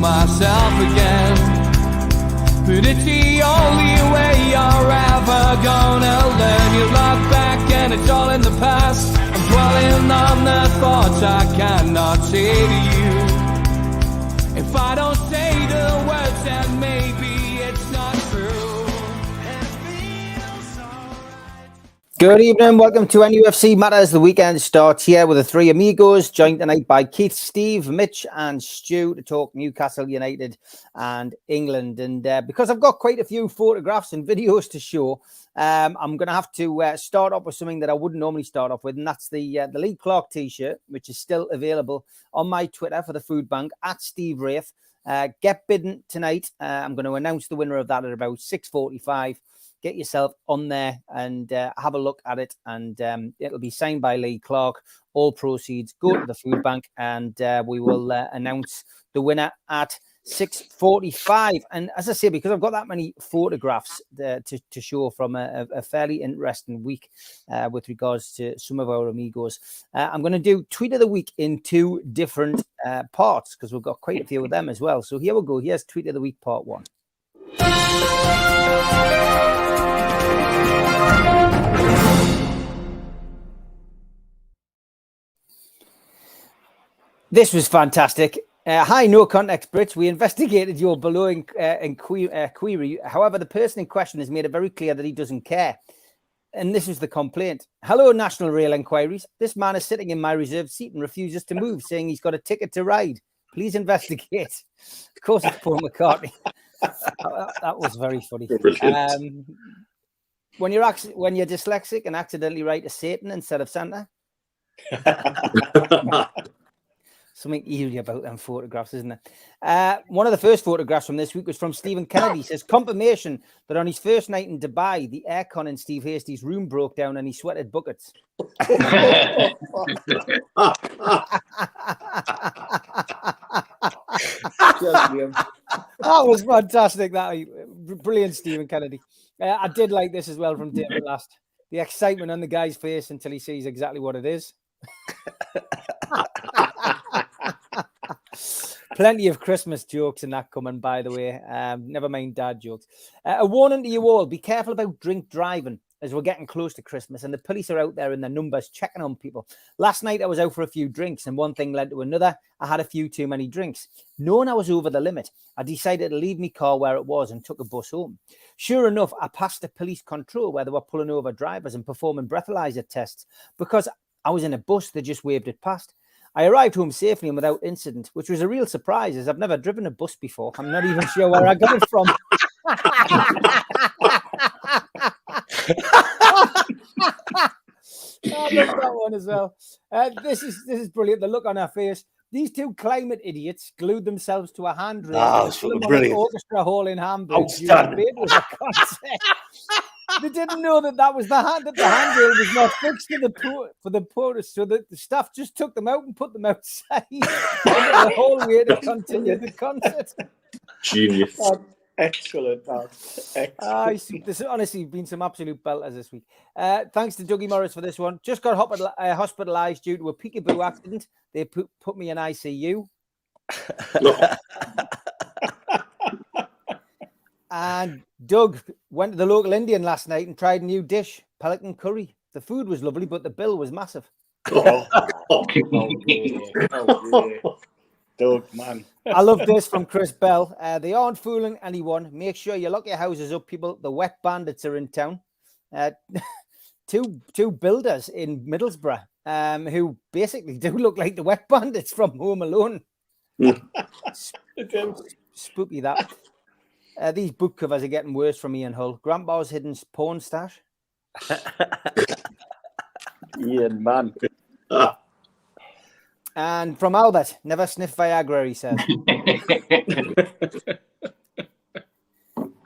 myself again. But it's the only way you're ever gonna learn. You look back and it's all in the past. I'm dwelling on the thoughts I cannot say to you. If I don't say the words, then maybe it's not true. It feels alright. Good evening, welcome to NUFC Matters. The weekend starts here with the three amigos, joined tonight by Keith, Steve, Mitch and Stu to talk Newcastle United and England. And because I've got quite a few photographs and videos to show, I'm going to have to start off with something that I wouldn't normally start off with, and that's the Lee Clark t-shirt, which is still available on my Twitter for the food bank, at Steve Wraith. Get bidden tonight. I'm going to announce the winner of that at about 6:45. Get yourself on there and have a look at it. And it'll be signed by Lee Clark. All proceeds go to the food bank. And we will announce the winner at 6:45. And as I say, because I've got that many photographs to show from a fairly interesting week with regards to some of our amigos, I'm going to do Tweet of the Week in two different parts, because we've got quite a few of them as well. So here we go. Here's Tweet of the Week part one. This was fantastic. Hi, no context, Brits. We investigated your below query. However, the person in question has made it very clear that he doesn't care. And this is the complaint. Hello, National Rail Enquiries. This man is sitting in my reserved seat and refuses to move, saying he's got a ticket to ride. Please investigate. Of course, it's Paul McCartney. That was very funny. When you're dyslexic and accidentally write a Satan instead of Santa. Something eerie about them photographs, isn't it? One of the first photographs from this week was from Stephen Kennedy. He says, confirmation that on his first night in Dubai, the aircon in Steve Hastie's room broke down and he sweated buckets. That was fantastic. Brilliant, Stephen Kennedy. I did like this as well from David Last. The excitement on the guy's face until he sees exactly what it is. Plenty of Christmas jokes in that coming, by the way. Never mind dad jokes. A warning to you all, be careful about drink driving as we're getting close to Christmas and the police are out there in their numbers checking on people. Last night I was out for a few drinks and one thing led to another. I had a few too many drinks. Knowing I was over the limit, I decided to leave my car where it was and took a bus home. Sure enough, I passed a police control where they were pulling over drivers and performing breathalyzer tests. Because I was in a bus, they just waved it past. I arrived home safely and without incident, which was a real surprise as I've never driven a bus before. I'm not even sure where I got it from. I love that one as well. This is brilliant. The look on her face. These two climate idiots glued themselves to a handrail. Brilliant. Orchestra hall in Hamburg. They didn't know that was the hand, that the handrail was not fixed for the porters, so that the staff just took them out and put them outside the whole way to continue the concert. Genius. Excellent. Excellent. There's honestly been some absolute belters this week. Thanks to Dougie Morris for this one. Just got hospitalised due to a peekaboo accident. They put me in ICU. And Doug went to the local Indian last night and tried a new dish, pelican curry. The food was lovely, but the bill was massive. Oh, Doug, man. I love this from Chris Bell. They aren't fooling anyone. Make sure you lock your houses up, people. The wet bandits are in town. Two builders in Middlesbrough who basically do look like the wet bandits from Home Alone. Spooky that. These book covers are getting worse from Ian Hull. Grandpa's hidden porn stash. Ian, man. And from Albert, never sniff Viagra, he says.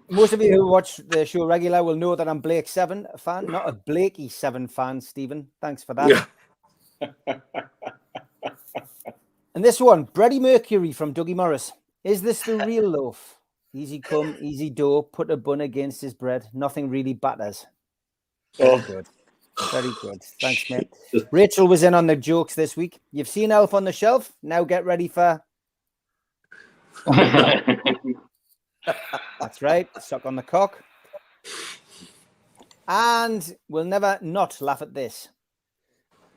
Most of you who watch the show regular will know that I'm Blake 7 fan, not a Blakey 7 fan, Stephen. Thanks for that. Yeah. And this one, Freddie Mercury from Dougie Morris. Is this the real loaf? Easy come, easy dough, put a bun against his bread. Nothing really batters. Very good. Very good. Thanks, mate. Rachel was in on the jokes this week. You've seen Elf on the Shelf. Now get ready for... That's right. Suck on the cock. And we'll never not laugh at this.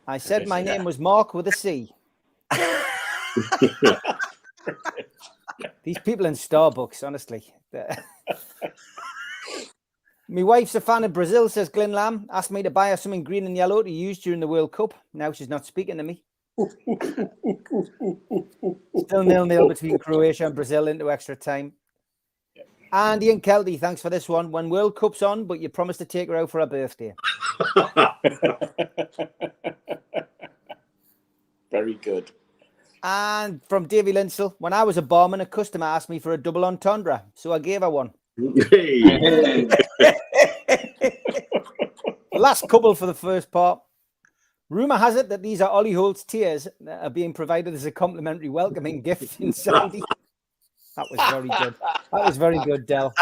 I said my name was Mark with a C. These people in Starbucks, honestly. My wife's a fan of Brazil, says Glyn Lamb. Asked me to buy her something green and yellow to use during the World Cup. Now she's not speaking to me. Still 0-0 between Croatia and Brazil into extra time. And Ian Kelty, thanks for this one. When World Cup's on, but you promised to take her out for her birthday. Very good. And from Davy Linsell, when I was a barman, a customer asked me for a double entendre, so I gave her one. Hey. Last couple for the first part. Rumour has it that these are Ollie Holt's tears that are being provided as a complimentary welcoming gift in Saudi. That was very good. That was very good, Del.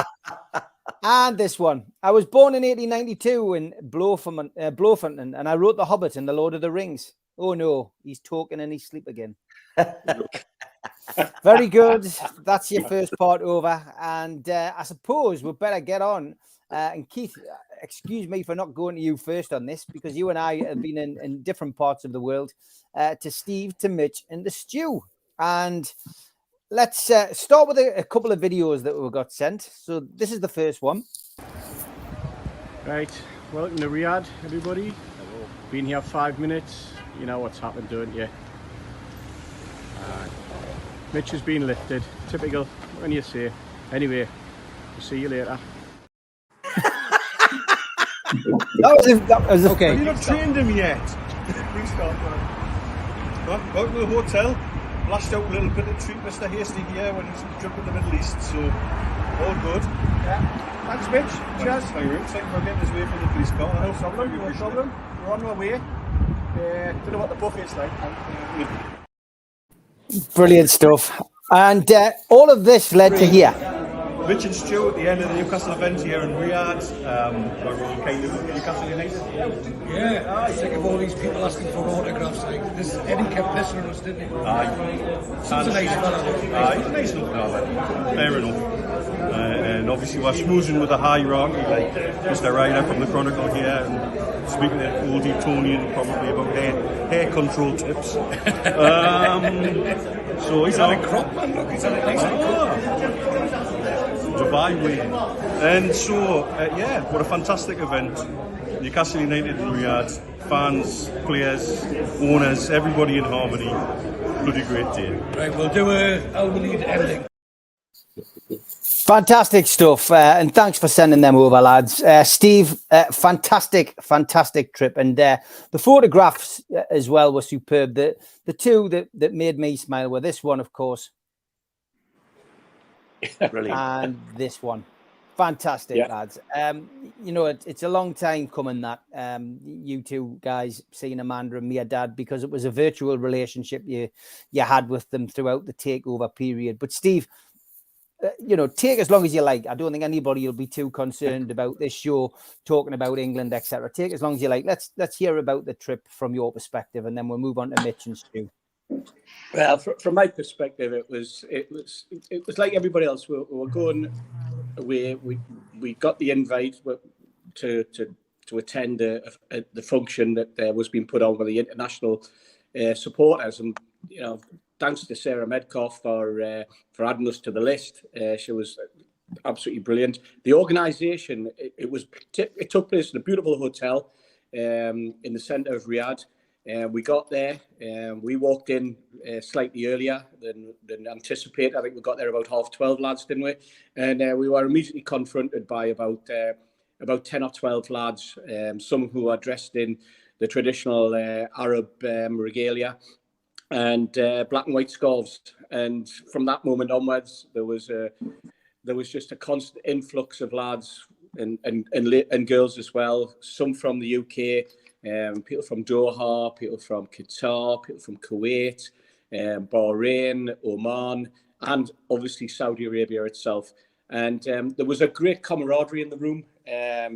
And this one. I was born in 1892 in Bloemfontein, and I wrote The Hobbit and The Lord of the Rings. Oh, no, he's talking in his sleep again. Very good. That's your first part over. And I suppose we'd better get on. And Keith, excuse me for not going to you first on this, because you and I have been in different parts of the world, to Steve, to Mitch, and to Stu. And let's start with a couple of videos that we got sent. So this is the first one. Right, welcome to Riyadh, everybody. Hello. Been here 5 minutes. You know what's happened, don't you? Mitch has been lifted. Typical, when you say. Anyway, we'll see you later. That was okay. Have you not trained him yet? Please stop. Got to the hotel, lashed out a little bit of treat Mr. Hasty here when he's jumping in the Middle East, so all good. Yeah. Thanks, Mitch. Cheers. Thank you for getting us away from the police car. No problem, no problem. We're on our way. Don't know what the buffet's like. Brilliant stuff. And all of this led to here. Mitch and Stu at the end of the Newcastle event here in Riyadh. We're all kind of Newcastle United. Yeah, I think of all these people asking for autographs. Like this, Eddie kept listening to us, didn't he? Aye. He's a nice fella. He's a nice enough fella. Fair enough. And obviously we're schmoozing with a hierarchy like Mr. Ryder from the Chronicle here, and speaking to old Etonian probably about hair control tips. So He's had a crop, man. Look, he's had a nice crop. Dubai way. And so, yeah, what a fantastic event. Newcastle United in Riyadh, fans, players, owners, everybody in harmony. Bloody great day. Right, we'll do a Al-Walid ending. Fantastic stuff. And thanks for sending them over, lads. Steve, fantastic trip. And the photographs as well were superb. The two that made me smile were this one, of course. Brilliant. And this one. Fantastic, Yeah. lads. You know, it's a long time coming that you two guys seeing Amanda and me, Dad, because it was a virtual relationship you had with them throughout the takeover period. But Steve, you know, take as long as you like. I don't think anybody will be too concerned about this show talking about England, etc. Take as long as you like. Let's hear about the trip from your perspective, and then we'll move on to Mitch and Stu. Well, from my perspective, it was like everybody else. We were going away. We got the invite to attend the function that was being put on by the international supporters, and you know, thanks to Sarah Medcoff for adding us to the list. She was absolutely brilliant. The organisation, it took place in a beautiful hotel in the centre of Riyadh. We got there. We walked in slightly earlier than anticipated. I think we got there about 12:30, lads, didn't we? And we were immediately confronted by about 10 or 12 lads, some who are dressed in the traditional Arab regalia and black and white scarves. And from that moment onwards, there was just a constant influx of lads and girls as well. Some from the UK. People from Doha, people from Qatar, people from Kuwait, Bahrain, Oman, and obviously Saudi Arabia itself. And there was a great camaraderie in the room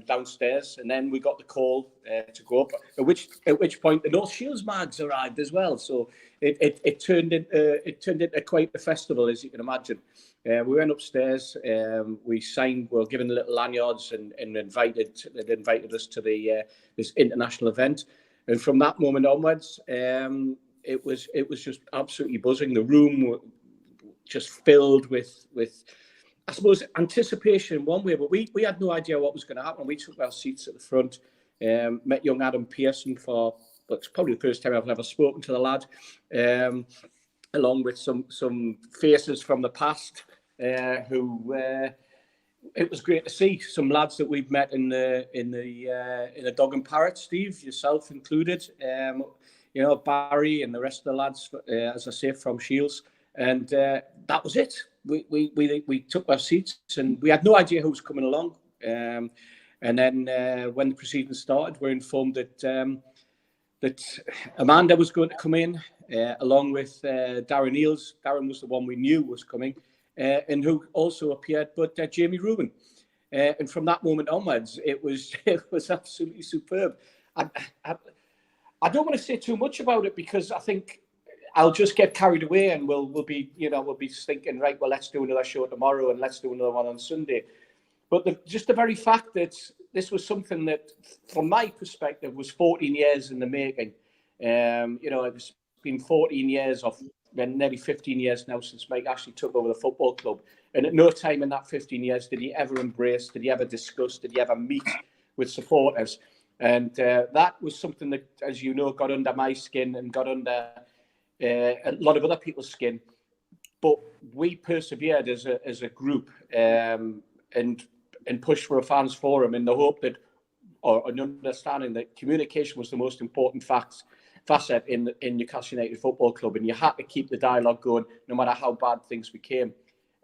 downstairs. And then we got the call to go up, at which point the North Shields mags arrived as well. So it turned into quite a festival, as you can imagine. We went upstairs, we signed, we were given little lanyards and they'd invited us to this international event. And from that moment onwards, it was just absolutely buzzing. The room just filled with I suppose anticipation in one way, but we had no idea what was going to happen. We took our seats at the front, met young Adam Pearson for, well, it's probably the first time I've ever spoken to the lad, along with some faces from the past who it was great to see. Some lads that we've met in the Dog and Parrot, Steve, yourself included, Barry and the rest of the lads, as I say, from Shields. And that was it. We took our seats and we had no idea who was coming along. And then when the proceedings started, we're informed that Amanda was going to come in along with Darren Eales. Darren was the one we knew was coming, and who also appeared, but Jamie Rubin. And from that moment onwards, it was absolutely superb. I don't want to say too much about it because I think I'll just get carried away and we'll be thinking, right, well, let's do another show tomorrow and let's do another one on Sunday. But just the very fact that this was something that, from my perspective, was 14 years in the making. It's been 14 years of nearly 15 years now since Mike actually took over the football club. And at no time in that 15 years did he ever embrace, did he ever discuss, did he ever meet with supporters. And that was something that, as you know, got under my skin and got under a lot of other people's skin, but we persevered as a group and pushed for a fans forum in the hope that, or an understanding that communication was the most important facet in Newcastle United Football Club, and you had to keep the dialogue going no matter how bad things became.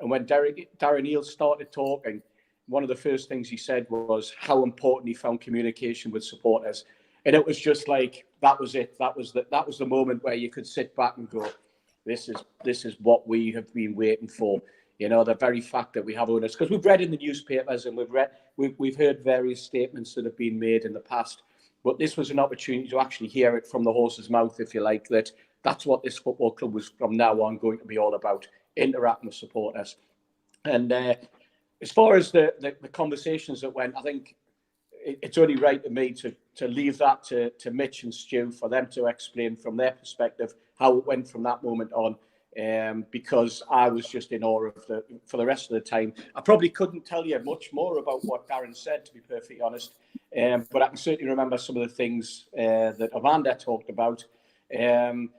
And when Darren Eales started talking, one of the first things he said was how important he found communication with supporters. And it was just like, that was it. That was the moment where you could sit back and go, this is what we have been waiting for. The very fact that we have owners, because we've read in the newspapers and we've heard various statements that have been made in the past, but this was an opportunity to actually hear it from the horse's mouth, if you like, that's what this football club was from now on going to be all about, interacting with supporters. And as far as the conversations that went, I think it's only right to me to leave that to Mitch and Stu for them to explain from their perspective how it went from that moment on, because I was just in awe for the rest of the time. I probably couldn't tell you much more about what Darren said, to be perfectly honest, but I can certainly remember some of the things that Amanda talked about, and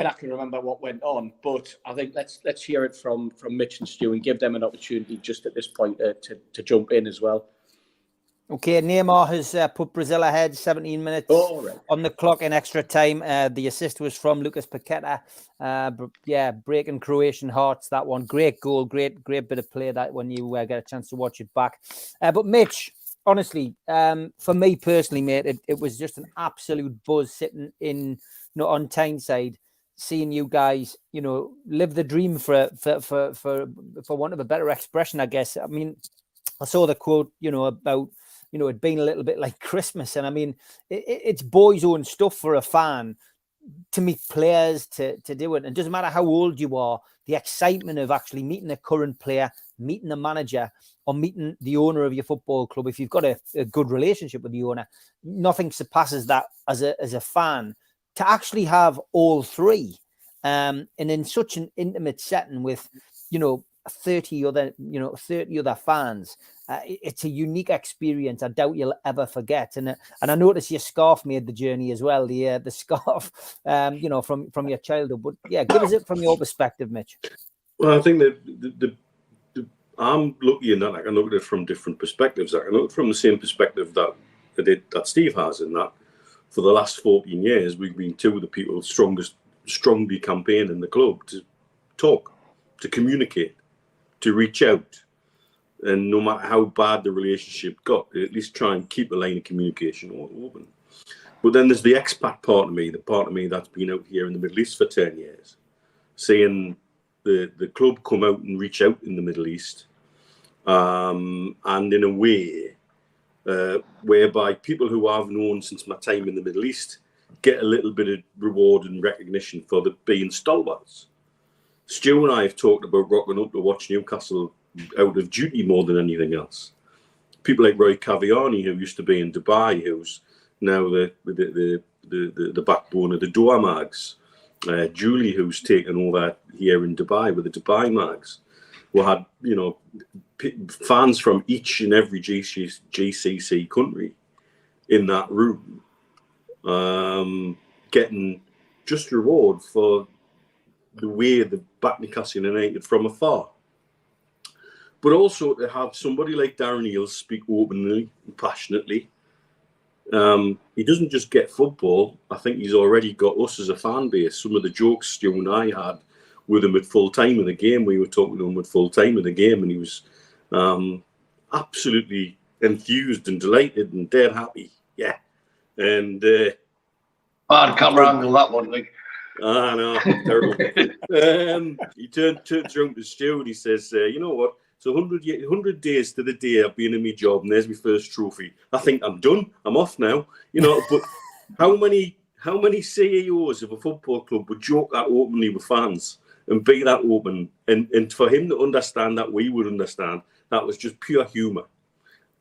I can remember what went on. But I think let's hear it from Mitch and Stu and give them an opportunity just at this point to jump in as well. Okay, Neymar has put Brazil ahead, 17 minutes on the clock in extra time. The assist was from Lucas Paqueta. Breaking Croatian hearts, that one. Great goal, great bit of play that when you get a chance to watch it back. But Mitch, honestly, for me personally, mate, it was just an absolute buzz sitting in, on Tyneside, seeing you guys, live the dream for want of a better expression, I guess. I mean, I saw the quote, about, it being a little bit like Christmas. And I mean, it's boys' own stuff for a fan to meet players, to do it. And it doesn't matter how old you are, the excitement of actually meeting a current player, meeting the manager, or meeting the owner of your football club. If you've got a good relationship with the owner, nothing surpasses that as a fan. To actually have all three, and in such an intimate setting with, 30 other fans, it's a unique experience. I doubt you'll ever forget. And I noticed your scarf made the journey as well. The scarf, from your childhood. But yeah, give us it from your perspective, Mitch. Well, I think that I'm lucky in that I can look at it from different perspectives. I can look from the same perspective that Steve has, in that for the last 14 years we've been two of the people strongly campaign in the club to talk, to communicate, to reach out, and no matter how bad the relationship got, at least try and keep the line of communication open. But then there's the expat part of me, the part of me that's been out here in the Middle East for 10 years, seeing the club come out and reach out in the Middle East, and in a way whereby people who I've known since my time in the Middle East get a little bit of reward and recognition for being stalwarts. Stu and I have talked about rocking up to watch Newcastle out of duty more than anything else. People like Roy Caviani, who used to be in Dubai, who's now the backbone of the Doha Mags. Julie, who's taken over here in Dubai with the Dubai Mags. We had, fans from each and every GCC country in that room, getting just reward for the way they back Newcastle United from afar. But also to have somebody like Darren Eales speak openly and passionately. He doesn't just get football. I think he's already got us as a fan base. Some of the jokes Stu and I had with him at full time of the game, we were talking to him at full time of the game, and he was absolutely enthused and delighted and dead happy. Yeah. And bad camera angle, that one, Nick. I know, terrible. He turns around to Stu and he says, you know what? So 100 days to the day I've been in my job, and there's my first trophy. I think I'm done. I'm off now. But how many CEOs of a football club would joke that openly with fans and be that open? And for him to understand that, we would understand that was just pure humour.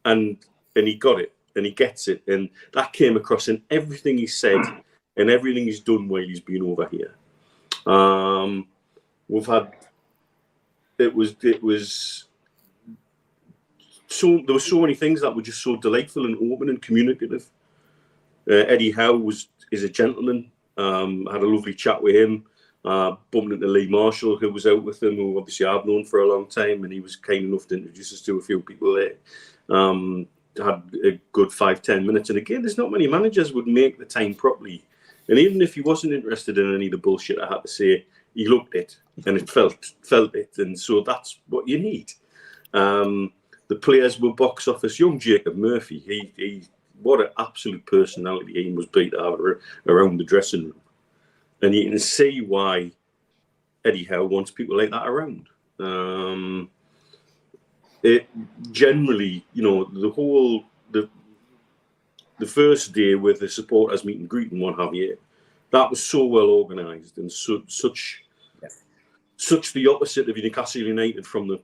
And he got it, and he gets it. And that came across in everything he said and everything he's done while he's been over here. We've had... It was so there were so many things that were just so delightful and open and communicative. Eddie Howe is a gentleman. Had a lovely chat with him. Bumped into Lee Marshall, who was out with him, who obviously I've known for a long time, and he was kind enough to introduce us to a few people there. Had a good 5-10 minutes, and again, there's not many managers would make the time properly. And even if he wasn't interested in any of the bullshit I had to say, he looked it and it felt it, and so that's what you need. The players were box office. Young Jacob Murphy, he what an absolute personality he must be to have around the dressing room, and you can see why Eddie Howe wants people like that around. It generally, the first day with the supporters meet and greet and what have you, that was so well organised and such the opposite of Newcastle United from the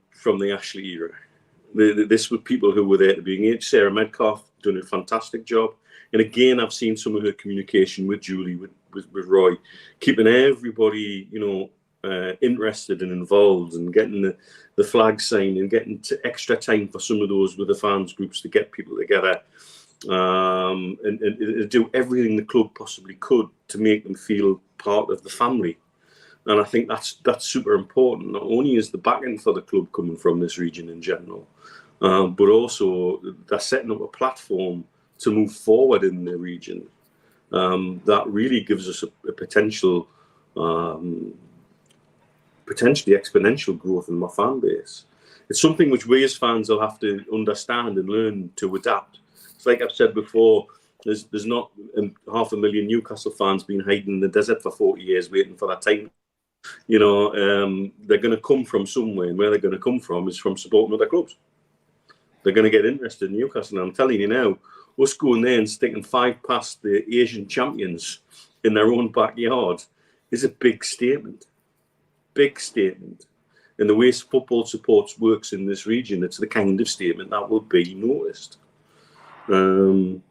Ashley era. This were people who were there to be engaged. Sarah Medcalf done a fantastic job, and again, I've seen some of her communication with Julie, with Roy, keeping everybody interested and involved, and getting the flag signed and getting extra time for some of those with the fans groups to get people together. And do everything the club possibly could to make them feel part of the family. And I think that's super important. Not only is the backing for the club coming from this region in general, but also they're setting up a platform to move forward in the region that really gives us a potentially exponential growth in my fan base. It's something which we as fans will have to understand and learn to adapt. Like I've said before, there's not 500,000 Newcastle fans been hiding in the desert for 40 years waiting for that time. They're going to come from somewhere, and where they're going to come from is from supporting other clubs. They're going to get interested in Newcastle. And I'm telling you now, us going there and sticking 5 past the Asian champions in their own backyard is a big statement. Big statement. And the way football supports works in this region, it's the kind of statement that will be noticed. So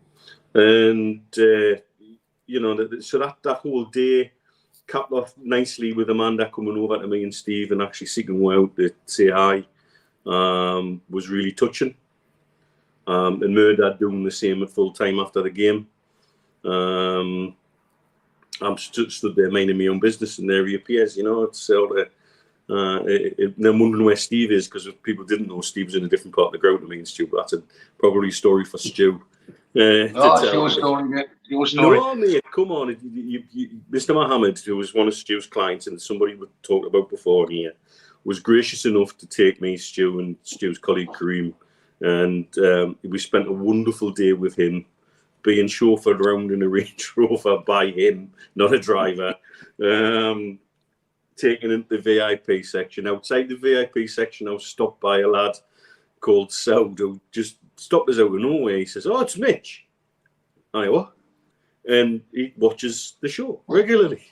that whole day capped off nicely with Amanda coming over to me and Steve and actually seeking me out to say hi. Was really touching. And Murdad doing the same at full time after the game. I'm stood there minding my own business, and there he appears. It's sort of. I'm wondering where Steve is, because if people didn't know, Steve was in a different part of the ground to me and Stu, but that's probably a story for Stu. Your story, mate. Your story. No, mate, come on. Mr. Mohammed, who was one of Stu's clients and somebody we talked about before here, was gracious enough to take me, Stu, and Stu's colleague Kareem, and we spent a wonderful day with him, being chauffeured around in a Range Rover by him, not a driver. Taken into the VIP section. Outside the VIP section, I was stopped by a lad called Soud, who just stopped us out of nowhere. He says, "Oh, it's Mitch." I what? And he watches the show regularly.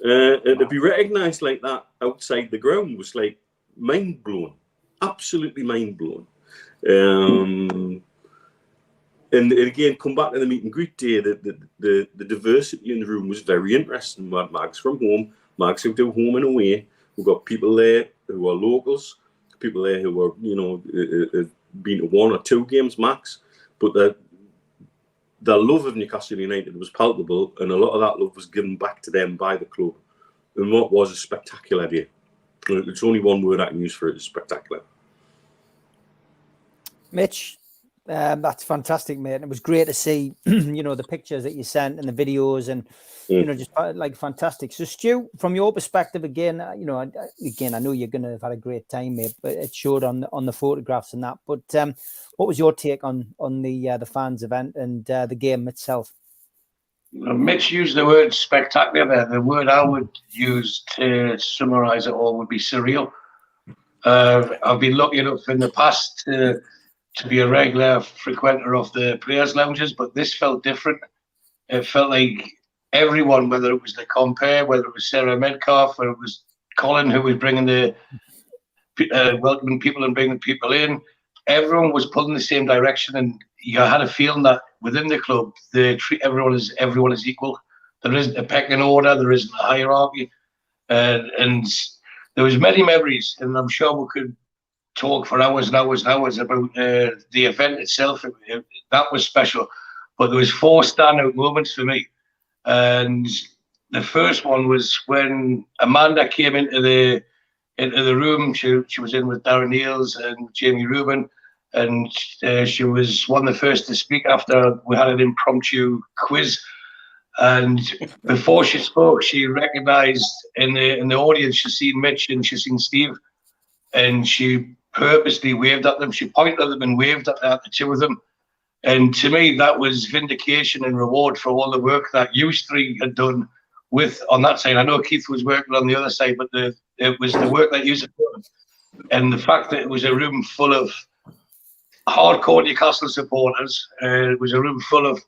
And to be recognised like that outside the ground was like mind blowing, absolutely mind blowing. And again, come back to the meet and greet day. The diversity in the room was very interesting. We had mags from home, mags who do home and away. We've got people there who are locals, people there who are, you know, have been to 1 or 2 games max. But the love of Newcastle United was palpable, and a lot of that love was given back to them by the club. And what was a spectacular day. It's only one word I can use for it: spectacular. Mitch, that's fantastic, mate. And it was great to see, you know, the pictures that you sent and the videos, and you know, just like fantastic. So, Stu, from your perspective, again, you know, I know you're going to have had a great time, mate, but it showed on the photographs and that. But what was your take on the fans event and the game itself? Mitch used the word spectacular there. The word I would use to summarise it all would be surreal. I've been lucky enough in the past to be a regular frequenter of the players' lounges, but this felt different. It felt like everyone, whether it was the compare, whether it was Sarah Medcalf, whether it was Colin who was bringing the welcoming people and bringing people in, everyone was pulling the same direction, and you had a feeling that within the club they treat everyone as equal. There isn't a pecking order, there isn't a hierarchy, and there was many memories, and I'm sure we could talk for hours and hours and hours about the event itself. That was special, but there was 4 standout moments for me, and the first one was when Amanda came into the room. She was in with Darren Neils and Jamie Rubin, and she was one of the first to speak after we had an impromptu quiz. And before she spoke, she recognised in the audience, she's seen Mitch and she's seen Steve, and she purposely waved at them. She pointed at them and waved at the 2 of them. And to me, that was vindication and reward for all the work that you 3 had done on that side. I know Keith was working on the other side, but it was the work that you had done. And the fact that it was a room full of hardcore Newcastle supporters, it was a room full of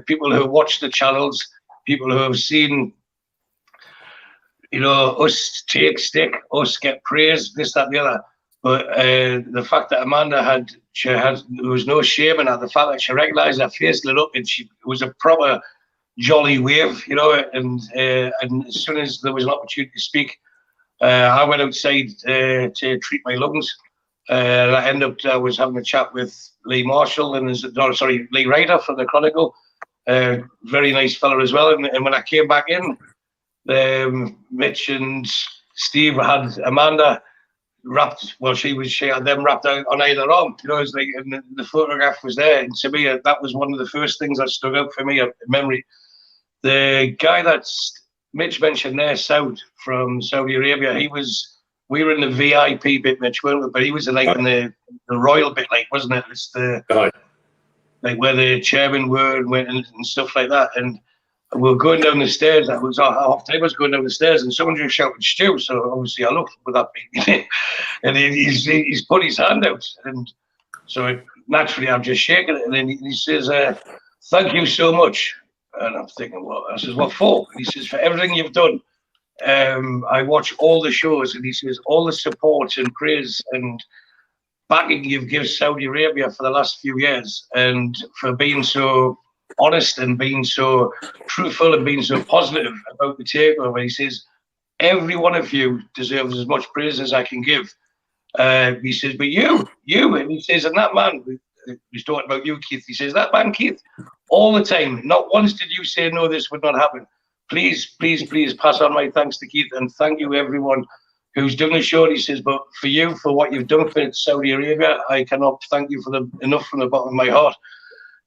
people who watched the channels, people who have seen, you know, us take stick, us get praise, this, that, and the other. But the fact that Amanda there was no shame in her. The fact that she recognised her face lit up, and it was a proper jolly wave, you know. And as soon as there was an opportunity to speak, I went outside to treat my lungs. I ended up I was having a chat with Lee Marshall and Lee Ryder from the Chronicle. Very nice fella as well. And when I came back in, Mitch and Steve had Amanda wrapped. Well, she had them wrapped out on either arm. You know, it's like, and the photograph was there. And to me, that was one of the first things that stuck out for me, a memory. The guy that Mitch mentioned there, Soud from Saudi Arabia, we were in the VIP bit, Mitch, weren't we? But he was in the royal bit, like, wasn't it? It's like where the chairman were and stuff like that. And we were going down the stairs. That was half time. I was going down the stairs, and someone just shouted "Stu." So obviously I looked with that being, and he's put his hand out, and so naturally I'm just shaking it. And then he says, "Thank you so much." And I'm thinking, "What?" I says, "What for?" And he says, "For everything you've done. I watch all the shows," and he says, "all the support and praise and backing you've given Saudi Arabia for the last few years, and for being so honest and being so truthful and being so positive about the takeover." He says, "Every one of you deserves as much praise as I can give." He says, "But you," and he says, "and that man," he's talking about you, Keith. He says, "That man, Keith, all the time, not once did you say no, this would not happen. Please, please, please pass on my thanks to Keith, and thank you everyone who's done the show." He says, "But for you, for what you've done for Saudi Arabia, I cannot thank you enough from the bottom of my heart."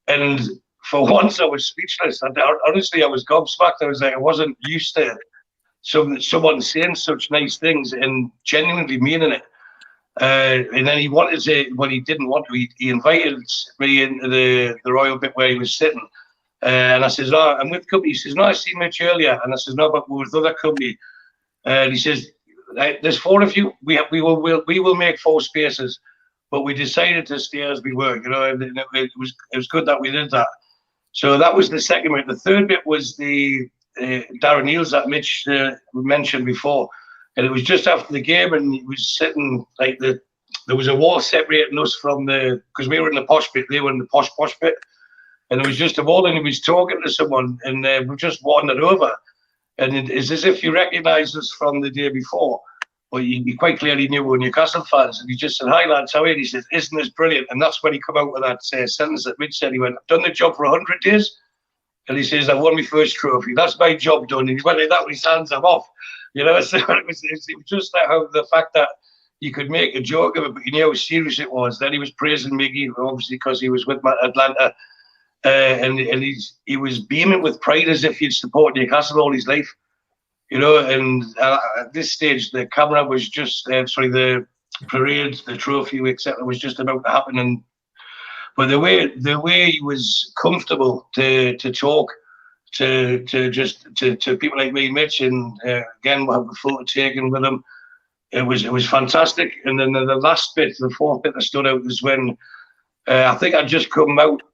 And for once, I was speechless. Honestly, I was gobsmacked. I was like, I wasn't used to someone saying such nice things and genuinely meaning it. And then he wanted to, well, he didn't want to. He invited me into the royal bit where he was sitting. And I says, "No, I'm with company." He says, "No, I seen Mitch earlier." And I says, "No, but we're with other company." And he says, "There's 4 of you. We will make 4 spaces. but we decided to stay as we were, you know, and it was good that we did that. So that was the second bit. The third bit was the Darren Eales that Mitch mentioned before, and it was just after the game, and he was sitting like there was a wall separating us from because we were in the posh bit, they were in the posh bit, and it was just a wall, and he was talking to someone, and we just wandered over, and it's as if he recognised us from the day before. But you quite clearly knew we were Newcastle fans, and he just said, "Hi lads, how are you?" He said, "Isn't this brilliant?" And that's when he come out with that sentence that Mitch said. He went, "I've done the job for 100 days," and he says, "I won my first trophy. That's my job done." And he went like that with his hands. I'm off, you know. So it was just like how the fact that you could make a joke of it, but you knew how serious it was. Then he was praising Miggy, obviously because he was with Atlanta, and he was beaming with pride as if he'd supported Newcastle all his life. You know, and at this stage, the camera was just, the parade, the trophy, etc., was just about to happen. But the way he was comfortable to talk to people like me, Mitch, and again, we'll have a photo taken with him. It was fantastic. And then the last bit, the fourth bit that stood out was when I think I'd just come out.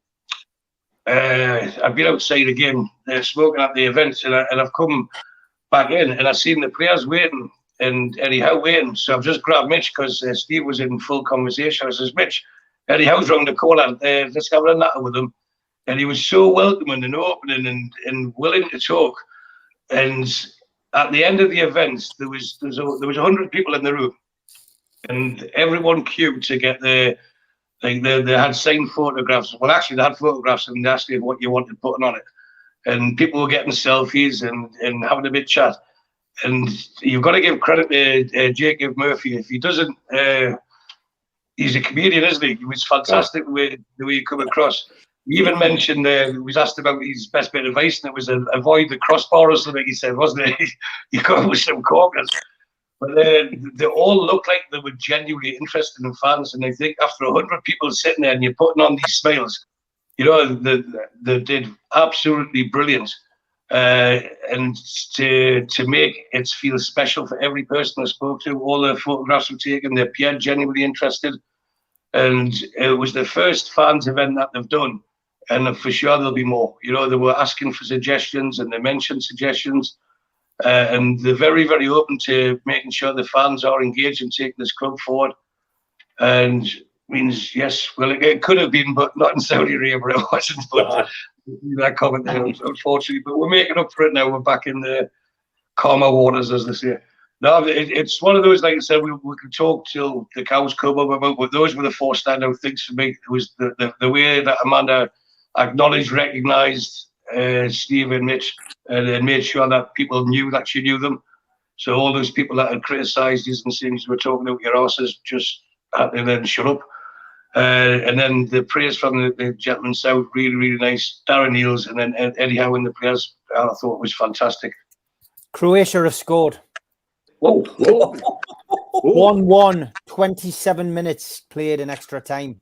I've been outside again, smoking at the event, and I've come back in, and I seen the players waiting and Eddie Howe waiting. So I've just grabbed Mitch because Steve was in full conversation. I says, "Mitch, Eddie Howe's round the corner. Let's have a natter with him." And he was so welcoming and opening and willing to talk. And at the end of the event, there was 100 people in the room, and everyone queued to get they had signed photographs. Well, actually, they had photographs, and they asked you what you wanted putting on it. And people were getting selfies and having a bit chat. And you've got to give credit to Jacob Murphy. If he doesn't, he's a comedian, isn't he? He was fantastic the way he come across. He even mentioned, he was asked about his best bit of advice, and it was avoid the crossbar or something, he said, wasn't it? You come with some corkers. But they all looked like they were genuinely interested in fans. And I think after 100 people sitting there and you're putting on these smiles, you know, they did absolutely brilliant, and to make it feel special for every person I spoke to. All the photographs were taken. They appeared genuinely interested, and it was the first fans event that they've done, and for sure there'll be more. You know, they were asking for suggestions, and they mentioned suggestions, and they're very, very open to making sure the fans are engaged and taking this club forward. And means yes, well, it could have been, but not in Saudi Arabia, it wasn't. But that comment there, unfortunately. But we're making up for it now. We're back in the calmer waters, as they say. No, it's one of those, like I said, we can talk till the cows come up about, but those were the four standout things for me. It was the way that Amanda acknowledged, recognised Steve and Mitch, and made sure that people knew that she knew them. So all those people that had criticised these and things were talking out your asses just had to then shut up. And then the praise from the gentleman south, really, really nice. Darren Eales, and then Eddie Howe and the players, I thought was fantastic. Croatia have scored. Whoa. 1-1, 27 minutes played in extra time.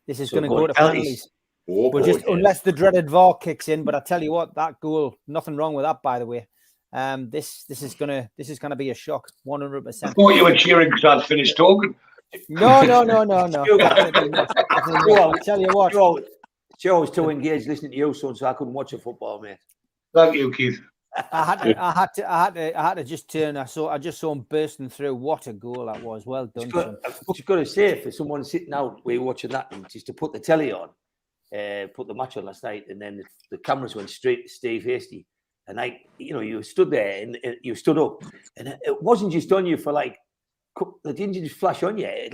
This is going to go to penalties. But just unless the dreaded VAR kicks in, but I tell you what, that goal, nothing wrong with that, by the way. This is gonna be a shock, 100%. I thought you were cheering because I'd finished talking. No. Definitely not. I'll tell you what. Joe was too engaged listening to you, son, so I couldn't watch the football, mate. Thank you, Keith. I had to just turn. I just saw him bursting through. What a goal that was! Well done. I've got to say, for someone sitting out, we're watching that, and just to put the telly on, put the match on last night, and then the cameras went straight to Steve Hasty, and you stood there and you stood up, and it wasn't just on you for like. They didn't just flash on you. It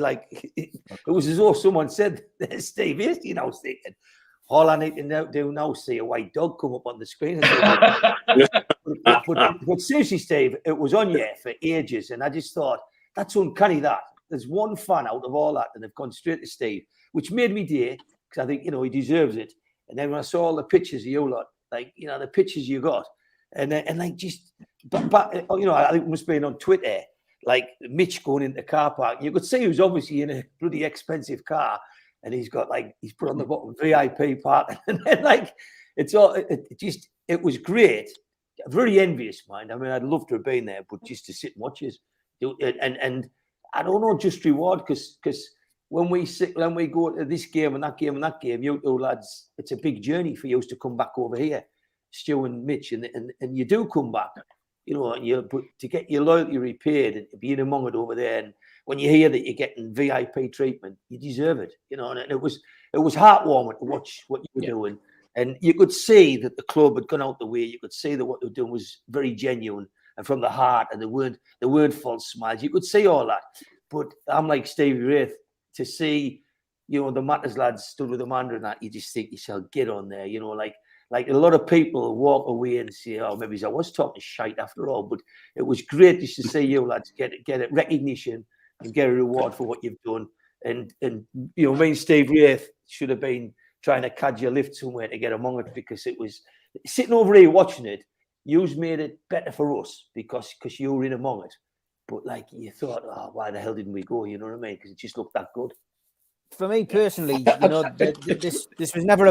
was as though someone said, "There's Steve Hasty." And I was thinking, all I need to do now is see a white dog come up on the screen. But seriously, Steve, it was on you for ages, and I just thought that's uncanny. That there's one fan out of all that, and they've gone straight to Steve, which made me day because I think he deserves it. And then when I saw all the pictures of you lot, the pictures you got, and I think it must have been on Twitter. Like Mitch going into the car park, you could see he was obviously in a bloody expensive car, and he's put on the bottom VIP park, and then it was great. Very envious, mind. I mean, I'd love to have been there, but just to sit and watch us, and I don't know, just reward because when we go to this game and that game and that game, you two lads, it's a big journey for you to come back over here, Stu and Mitch, and you do come back, you know, and but to get your loyalty repaid and being among it over there, and when you hear that you're getting VIP treatment, you deserve it, you know. And it was heartwarming to watch what you were doing, and you could see that the club had gone out the way. You could see that what they were doing was very genuine and from the heart, and there weren't false smiles. You could see all that. But I'm like Stevie Wraith, to see, you know, the Matters lads stood with Amanda and that, you just think yourself, get on there, you know, like a lot of people walk away and say, oh, maybe I was talking shite after all. But it was great just to see you lads get it recognition and get a reward for what you've done. And you know, me and Steve Wraith should have been trying to catch your lift somewhere to get among it, because it was sitting over here watching it. You've made it better for us because you were in among it. But like, you thought, oh, why the hell didn't we go? You know what I mean? Because it just looked that good. For me personally, you know, this was never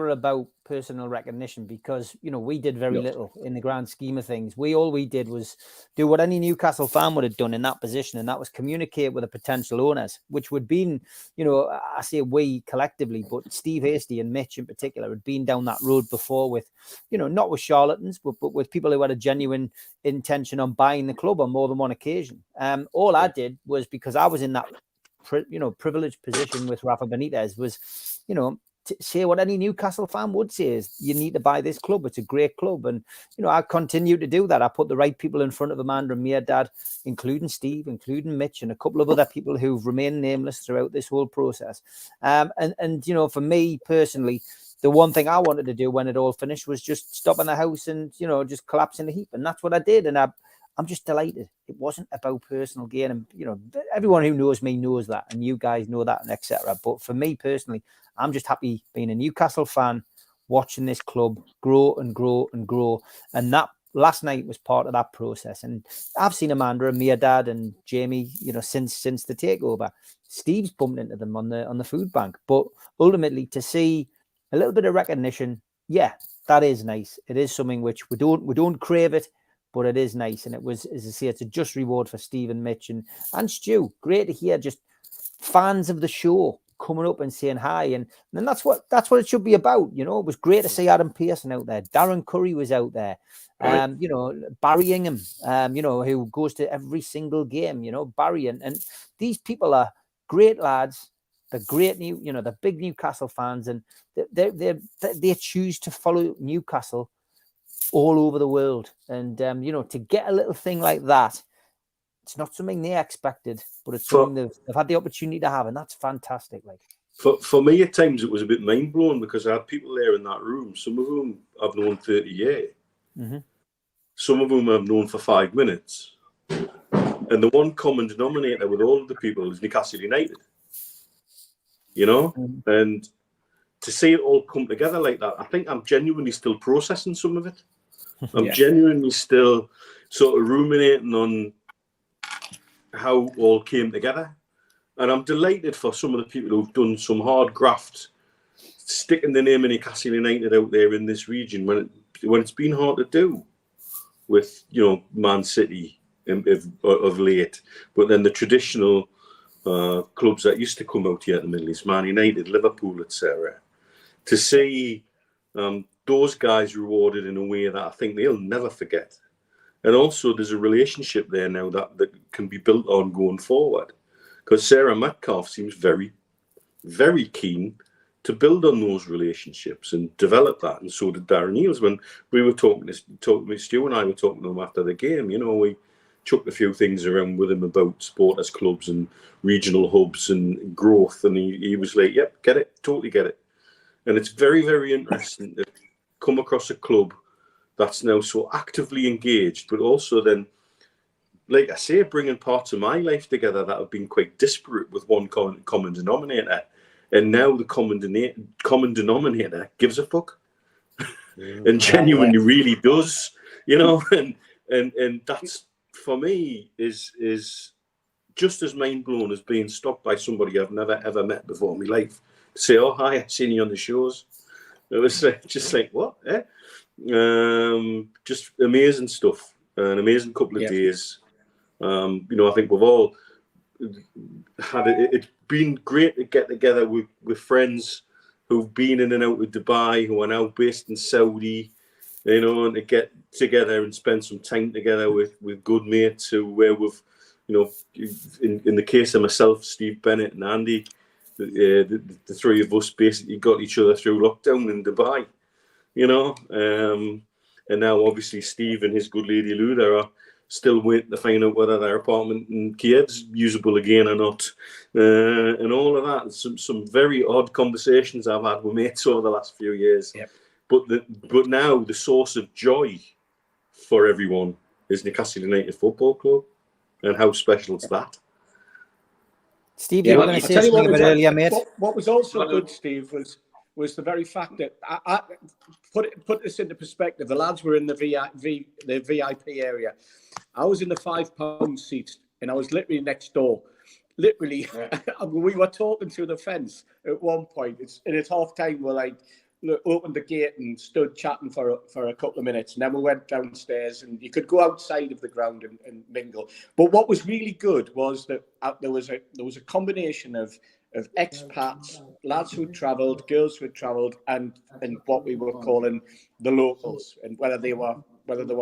about personal recognition, because, you know, we did very little in the grand scheme of things. All we did was do what any Newcastle fan would have done in that position, and that was communicate with the potential owners, which would be, you know, I say we collectively, but Steve Hasty and Mitch in particular had been down that road before with, you know, not with charlatans, but with people who had a genuine intention on buying the club on more than one occasion. All I did was, because I was in that, you know, privileged position with Rafa Benitez, was, you know, to say what any Newcastle fan would say is, you need to buy this club. It's a great club. And, you know, I continue to do that. I put the right people in front of Amanda and Dad, including Steve, including Mitch, and a couple of other people who've remained nameless throughout this whole process. And you know, for me personally, the one thing I wanted to do when it all finished was just stop in the house and, you know, just collapse in the heap. And that's what I did. And I'm just delighted. It wasn't about personal gain. And, you know, everyone who knows me knows that, and you guys know that, and etc. But for me personally, I'm just happy being a Newcastle fan, watching this club grow and grow and grow. And that last night was part of that process. And I've seen Amanda and Dad and Jamie, you know, since the takeover. Steve's bumped into them on the food bank. But ultimately, to see a little bit of recognition, yeah, that is nice. It is something which we don't crave it, but it is nice. And it was, as I say, it's a just reward for Steve and Mitch and Stu. Great to hear just fans of the show coming up and saying hi. And that's what it should be about. You know, it was great to see Adam Pearson out there. Darren Curry was out there. You know, Barry Ingham, you know, who goes to every single game, you know, Barry. And these people are great lads. They're great, the big Newcastle fans. And they choose to follow Newcastle all over the world. And, you know, to get a little thing like that, it's not something they expected, but it's something they've had the opportunity to have, and that's fantastic. Like, for me, at times it was a bit mind blowing, because I had people there in that room. Some of them I've known 30 years. Mm-hmm. Some of them I've known for 5 minutes. And the one common denominator with all of the people is Newcastle United. You know, and to see it all come together like that, I think I'm genuinely still processing some of it. I'm genuinely still sort of ruminating on how it all came together. And I'm delighted for some of the people who've done some hard graft, sticking the name of Newcastle United out there in this region when it's been hard to do with, you know, Man City of late, but then the traditional clubs that used to come out here in the Middle East, Man United, Liverpool, etc. To see those guys rewarded in a way that I think they'll never forget. And also there's a relationship there now that can be built on going forward. Because Sarah Metcalf seems very, very keen to build on those relationships and develop that. And so did Darren Eales. When we were talking with Stu and I were talking to him after the game, you know, we chucked a few things around with him about supporters clubs and regional hubs and growth. And he was like, yep, get it, totally get it. And it's very, very interesting to come across a club that's now so actively engaged, but also then, like I say, bringing parts of my life together that have been quite disparate with one common denominator. And now the common denominator gives a fuck and genuinely really does, you know, and that's, for me, is just as mind-blowing as being stopped by somebody I've never, ever met before in my life. Say, oh, hi, I've seen you on the shows. It was just like, what? Eh? Just amazing stuff. An amazing couple of days. You know, I think we've all, it's been great to get together with friends who've been in and out of Dubai, who are now based in Saudi, and to get together and spend some time together with good mates where we've, in the case of myself, Steve Bennett and Andy, the three of us basically got each other through lockdown in Dubai, and now obviously Steve and his good lady Lou there are still waiting to find out whether their apartment in Kiev's usable again or not, and all of that. Some very odd conversations I've had with mates over the last few years. Yep. But now the source of joy for everyone is Newcastle United Football Club, and how special is that? Steve, you were going to say something about earlier, mate. What was also good, Steve, was the very fact that I put this into perspective. The lads were in the VIP area. I was in the £5 seats, and I was literally next door. Literally, we were talking through the fence at one point. It's half time. We're like, opened the gate and stood chatting for a couple of minutes, and then we went downstairs, and you could go outside of the ground and mingle. But what was really good was that there was a combination of expats, lads who travelled, girls who had travelled, and what we were calling the locals, and whether they were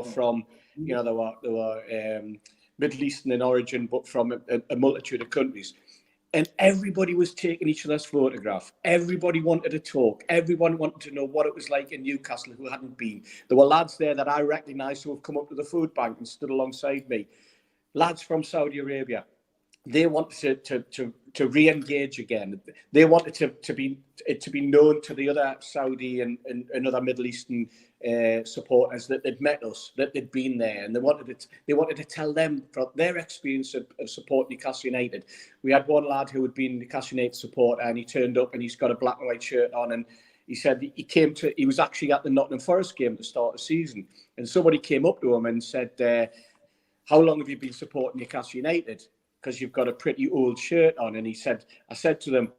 from, they were Middle Eastern in origin, but from a multitude of countries. And everybody was taking each other's photograph. Everybody wanted to talk. Everyone wanted to know what it was like in Newcastle who hadn't been. There were lads there that I recognised who have come up to the food bank and stood alongside me. Lads from Saudi Arabia. They wanted to re-engage again. They wanted to be known to the other Saudi and other Middle Eastern supporters that they'd met us, that they'd been there, and they wanted to tell them from their experience of supporting Newcastle United. We had one lad who had been a Newcastle United supporter, and he turned up and he's got a black and white shirt on, and he said he was actually at the Nottingham Forest game at the start of the season, and somebody came up to him and said, "How long have you been supporting Newcastle United? Because you've got a pretty old shirt on." And I said to them,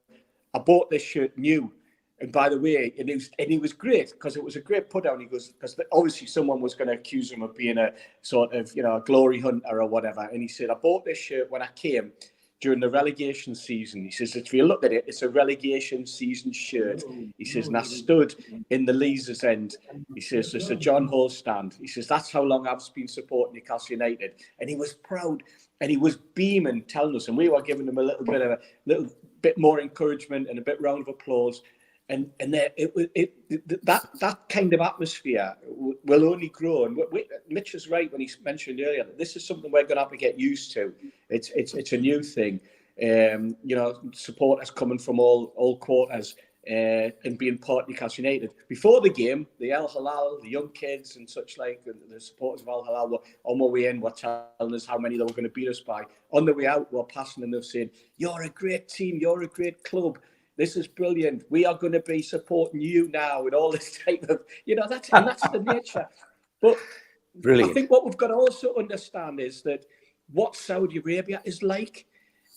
"I bought this shirt new. And by the way," and he was great, because it was a great put down. He goes, because obviously someone was going to accuse him of being a sort of, a glory hunter or whatever. And he said, "I bought this shirt when I came during the relegation season." He says, "If you look at it, it's a relegation season shirt." He says, "And I stood in the Leazes end." He says, "There's a John Hall stand." He says, "That's how long I've been supporting Newcastle United." And he was proud, and he was beaming, telling us, and we were giving him a little bit more encouragement and a bit round of applause. And that kind of atmosphere will only grow. And Mitch is right when he mentioned earlier that this is something we're going to have to get used to. It's a new thing. Supporters coming from all quarters and being part of Newcastle United. Before the game, the Al Hilal, the young kids and such like, the supporters of Al Hilal were on the way in, were telling us how many they were going to beat us by. On the way out, we're passing them, saying, "You're a great team, you're a great club. This is brilliant. We are going to be supporting you now," and all this type of, that's the nature. But brilliant. I think what we've got to also understand is that what Saudi Arabia is like,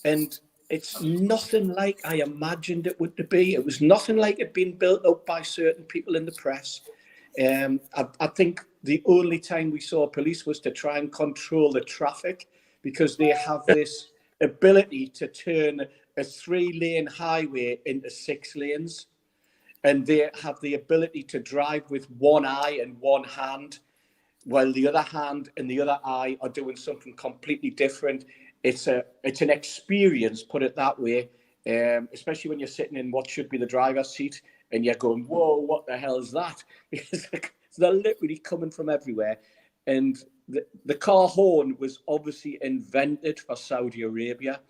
and it's nothing like I imagined it would be. It was nothing like it being built up by certain people in the press. I think the only time we saw police was to try and control the traffic, because they have this ability to turn a 3-lane highway into 6 lanes, and they have the ability to drive with one eye and one hand, while the other hand and the other eye are doing something completely different. It's an experience, put it that way, especially when you're sitting in what should be the driver's seat and you're going, "Whoa, what the hell is that?" Because they're literally coming from everywhere. And the car horn was obviously invented for Saudi Arabia,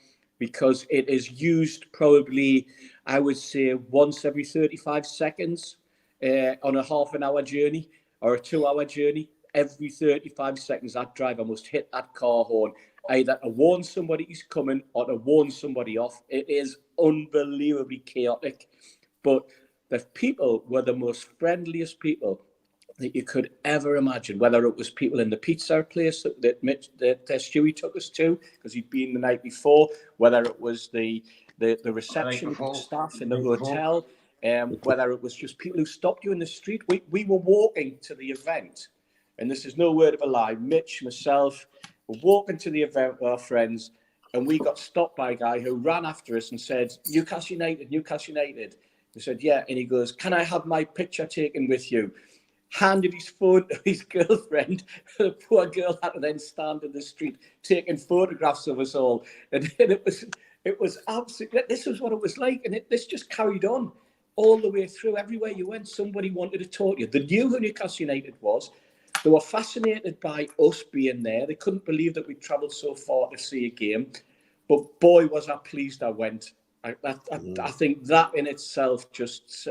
because it is used probably, I would say, once every 35 seconds on a half an hour journey or a 2-hour journey. Every 35 seconds, that driver must hit that car horn, either to warn somebody he's coming or to warn somebody off. It is unbelievably chaotic. But the people were the most friendliest people that you could ever imagine, whether it was people in the pizza place that Stewie took us to, because he'd been the night before, whether it was the reception staff in the hotel, whether it was just people who stopped you in the street. We were walking to the event, and this is no word of a lie. Mitch, myself, were walking to the event with our friends, and we got stopped by a guy who ran after us and said, Newcastle United, Newcastle United. We said, yeah. And he goes, can I have my picture taken with you? Handed his phone to his girlfriend. The poor girl had to then stand in the street taking photographs of us all. And it was absolutely, this was what it was like. And this just carried on all the way through. Everywhere you went, somebody wanted to talk to you. They knew who Newcastle United was. They were fascinated by us being there. They couldn't believe that we'd travelled so far to see a game. But boy, was I pleased I went. I think that in itself just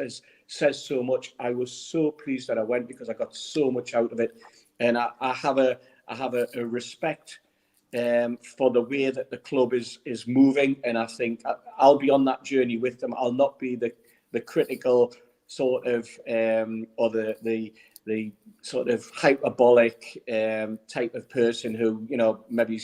says so much. I was so pleased that I went because I got so much out of it. And I have a respect for the way that the club is moving. And I think I'll be on that journey with them. I'll not be the critical sort of or the sort of hyperbolic type of person who, you know, maybe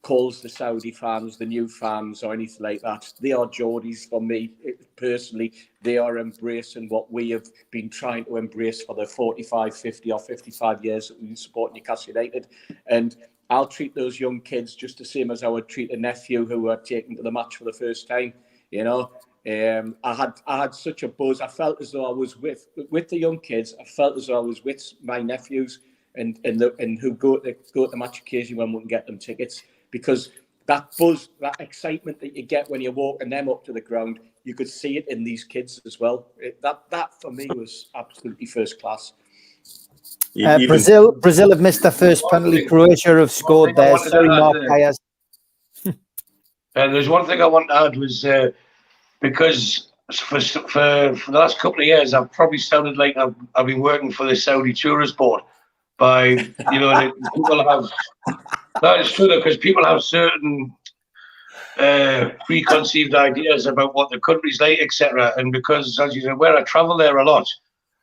calls the Saudi fans the new fans or anything like that. They are Geordies for me personally. They are embracing what we have been trying to embrace for the 45, 50 or 55 years that we support Newcastle United. And I'll treat those young kids just the same as I would treat a nephew who were taken to the match for the first time, you know. I had such a buzz. I felt as though I was with the young kids. I felt as though I was with my nephews and who go to the match occasionally when we can get them tickets, because that buzz, that excitement that you get when you're walking them up to the ground, you could see it in these kids as well. That for me was absolutely first class. Brazil have missed their first penalty. Croatia have scored theirs. Sorry, Mark Hayes. There's one thing I want to add was. Because for the last couple of years, I've probably sounded like I've been working for the Saudi Tourist Board. By, you know, people have, that is true, because people have certain preconceived ideas about what the country's like, etc. And because, as you said, where I travel there a lot,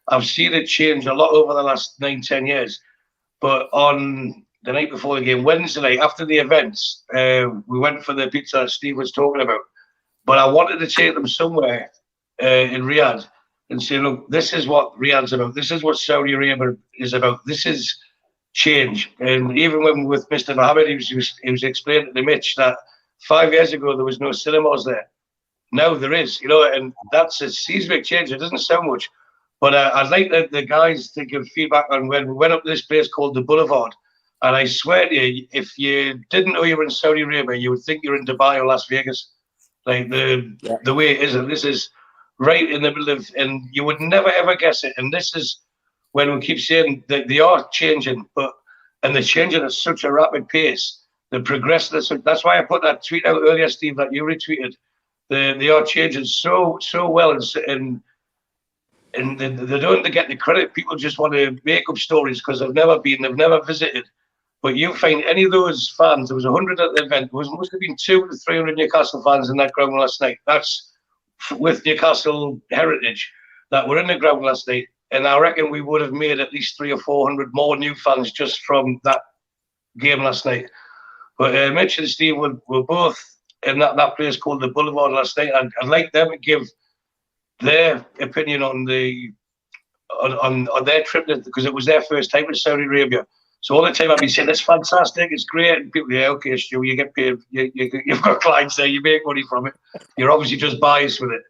I've seen it change a lot over the last 9-10 years. But on the night before the game, Wednesday night, after the events, we went for the pizza that Steve was talking about. But I wanted to take them somewhere in Riyadh and say, look, this is what Riyadh's about. This is what Saudi Arabia is about. This is change. And even when with Mr. Mohammed, he was explaining to Mitch that 5 years ago, there was no cinemas there. Now there is, you know, and that's a seismic change. It doesn't sound much. But I'd like the guys to give feedback on when we went up to this place called the Boulevard. And I swear to you, if you didn't know you were in Saudi Arabia, you would think you're in Dubai or Las Vegas. Like the way it is, and this is right in the middle of, and you would never ever guess it. And this is when we keep saying that they are changing, and they're changing at such a rapid pace. They're progressing. That's why I put that tweet out earlier, Steve, that you retweeted. They are changing so well, and they don't get the credit. People just want to make up stories because they've never been, they've never visited. But you find any of those fans, there was 100 at the event, there must have been 200 to 300 Newcastle fans in that ground last night. That's with Newcastle heritage that were in the ground last night. And I reckon we would have made at least 300 or 400 more new fans just from that game last night. But Mitch and Steve were both in that place called the Boulevard last night. I'd like them to give their opinion on their trip, because it was their first time in Saudi Arabia. So all the time I've been saying, it's fantastic, it's great. And people, yeah, okay, Stu, you get paid. You've got clients there, you make money from it. You're obviously just biased with it.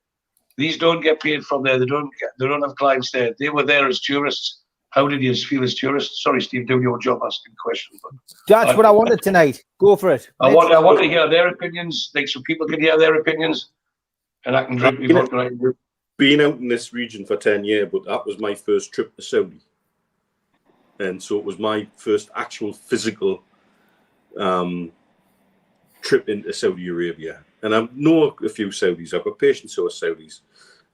These don't get paid from there. They don't have clients there. They were there as tourists. How did you feel as tourists? Sorry, Steve, do your job asking questions. But that's what I wanted tonight. Go for it. I want to hear their opinions, like so people can hear their opinions, and I can drink me. Been out in this region for 10 years, but that was my first trip to Saudi. And so it was my first actual physical trip into Saudi Arabia. And I know a few Saudis. I've got patients who are Saudis.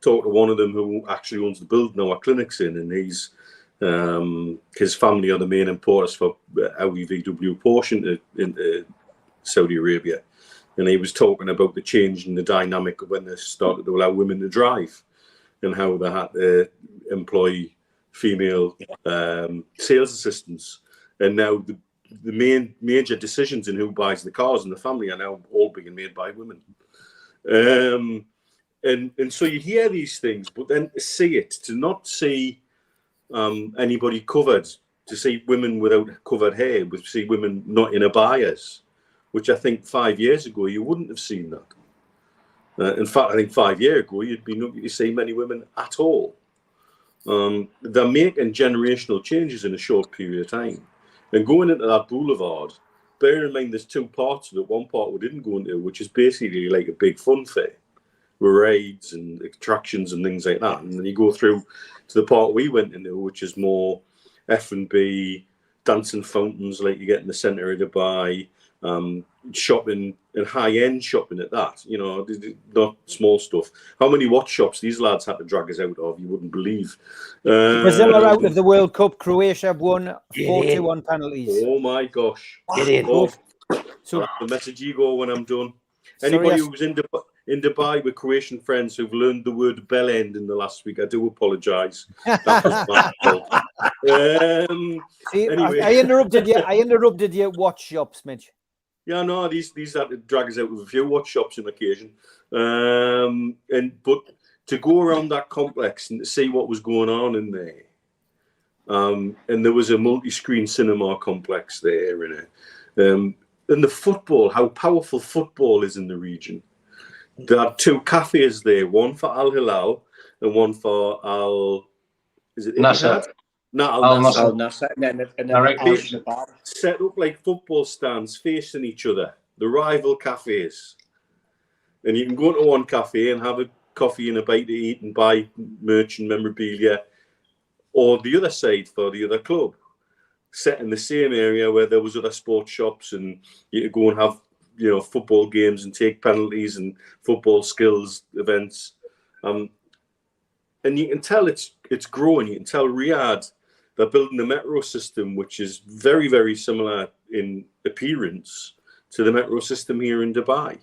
Talked to one of them who actually owns the building our clinic's in, and his family are the main importers for our VW Porsche into Saudi Arabia. And he was talking about the change in the dynamic of when they started to allow women to drive and how they had to employ female sales assistants, and now the major decisions in who buys the cars in the family are now all being made by women. And so you hear these things, but then to see it, to not see anybody covered, to see women without covered hair, to see women not in abayas, which I think 5 years ago you wouldn't have seen that. In fact, I think 5 years ago you'd be lucky to see many women at all. They're making generational changes in a short period of time. And going into that boulevard, bear in mind there's two parts of it. One part we didn't go into, which is basically like a big fun fair, with rides and attractions and things like that. And then you go through to the part we went into, which is more F&B, dancing fountains like you get in the centre of Dubai, shopping and high-end shopping at that, you know, not small stuff. How many watch shops these lads had to drag us out of, you wouldn't believe. Brazil are out of the World Cup. Croatia won 4-2 on penalties. Oh my gosh. So the message you go when I'm done. Anybody who's in Dubai with Croatian friends who've learned the word bell end in the last week, I do apologise. That was my fault. Anyway. I interrupted you. Watch shops, Mitch. Yeah, no, these had to drag us out with a few watch shops on occasion. But to go around that complex and to see what was going on in there, and there was a multi-screen cinema complex there, and the football, how powerful football is in the region. There are two cafes there, one for Al Hilal and one for Al Nasser. Al Nasser. And then set up like football stands facing each other, the rival cafes. And you can go to one cafe and have a coffee and a bite to eat and buy merch and memorabilia, or the other side for the other club, set in the same area where there was other sports shops, and you could go and have, you know, football games and take penalties and football skills events. And you can tell it's growing. You can tell Riyadh, they're building a metro system which is very, very similar in appearance to the metro system here in Dubai.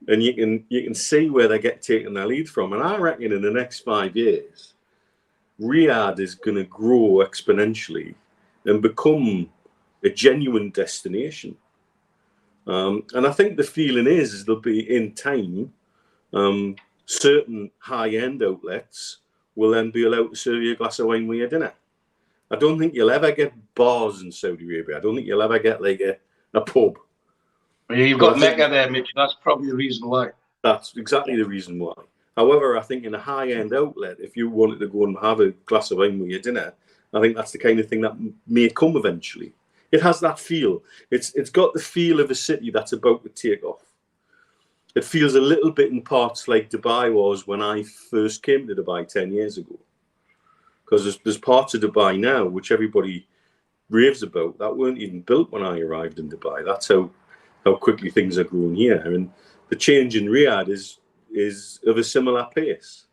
And you can see where they get taking their lead from. And I reckon in the next 5 years, Riyadh is going to grow exponentially and become a genuine destination. And I think the feeling is there'll be, in time, certain high-end outlets will then be allowed to serve you a glass of wine with your dinner. I don't think you'll ever get bars in Saudi Arabia. I don't think you'll ever get like a pub. Well, you've got Mecca there, Mitch. That's probably the reason why. That's exactly the reason why. However, I think in a high-end outlet, if you wanted to go and have a glass of wine with your dinner, I think that's the kind of thing that may come eventually. It has that feel. It's got the feel of a city that's about to take off. It feels a little bit in parts like Dubai was when I first came to Dubai 10 years ago. Because there's parts of Dubai now which everybody raves about that weren't even built when I arrived in Dubai. That's how quickly things are growing here. And the change in Riyadh is of a similar pace.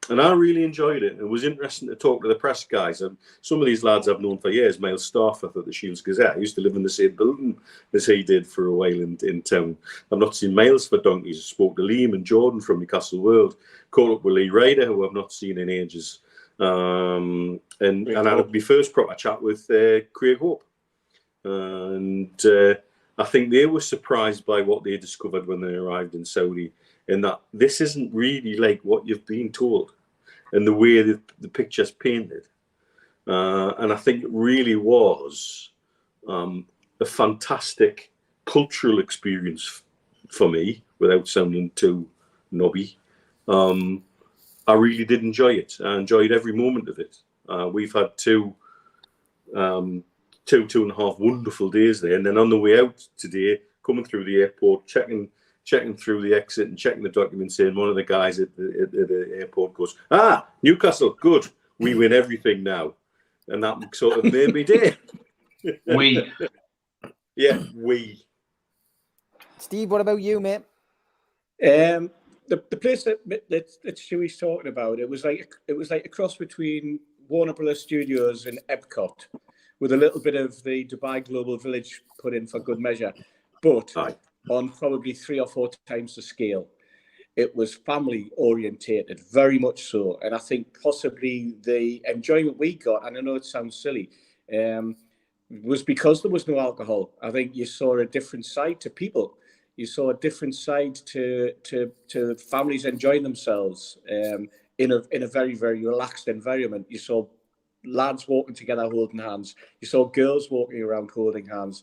And I really enjoyed it. It was interesting to talk to the press guys. And some of these lads I've known for years. Miles Starford at the Shields Gazette. I used to live in the same building as he did for a while in town. I've not seen Miles for donkeys. I spoke to Liam and Jordan from Newcastle World. Caught up with Lee Ryder, who I've not seen in ages. And I had my first proper chat with Craig Hope. I think they were surprised by what they discovered when they arrived in Saudi, in that this isn't really like what you've been told and the way that the picture's painted. And I think it really was a fantastic cultural experience for me, without sounding too knobby. I really did enjoy it. I enjoyed every moment of it. We've had two and a half wonderful days there. And then on the way out today, coming through the airport, checking through the exit and checking the documents in, one of the guys at the airport goes, Newcastle, good. We win everything now. And that sort of made me day. We. Yeah, we. Steve, what about you, mate? The place that Stewie's talking about, it was like a cross between Warner Brothers Studios and Epcot, with a little bit of the Dubai Global Village put in for good measure, but on probably 3 or 4 times the scale. It was family orientated, very much so, and I think possibly the enjoyment we got, and I know it sounds silly, was because there was no alcohol. I think you saw a different side to people. You saw a different side to families enjoying themselves in a very, very relaxed environment. You saw lads walking together holding hands. You saw girls walking around holding hands.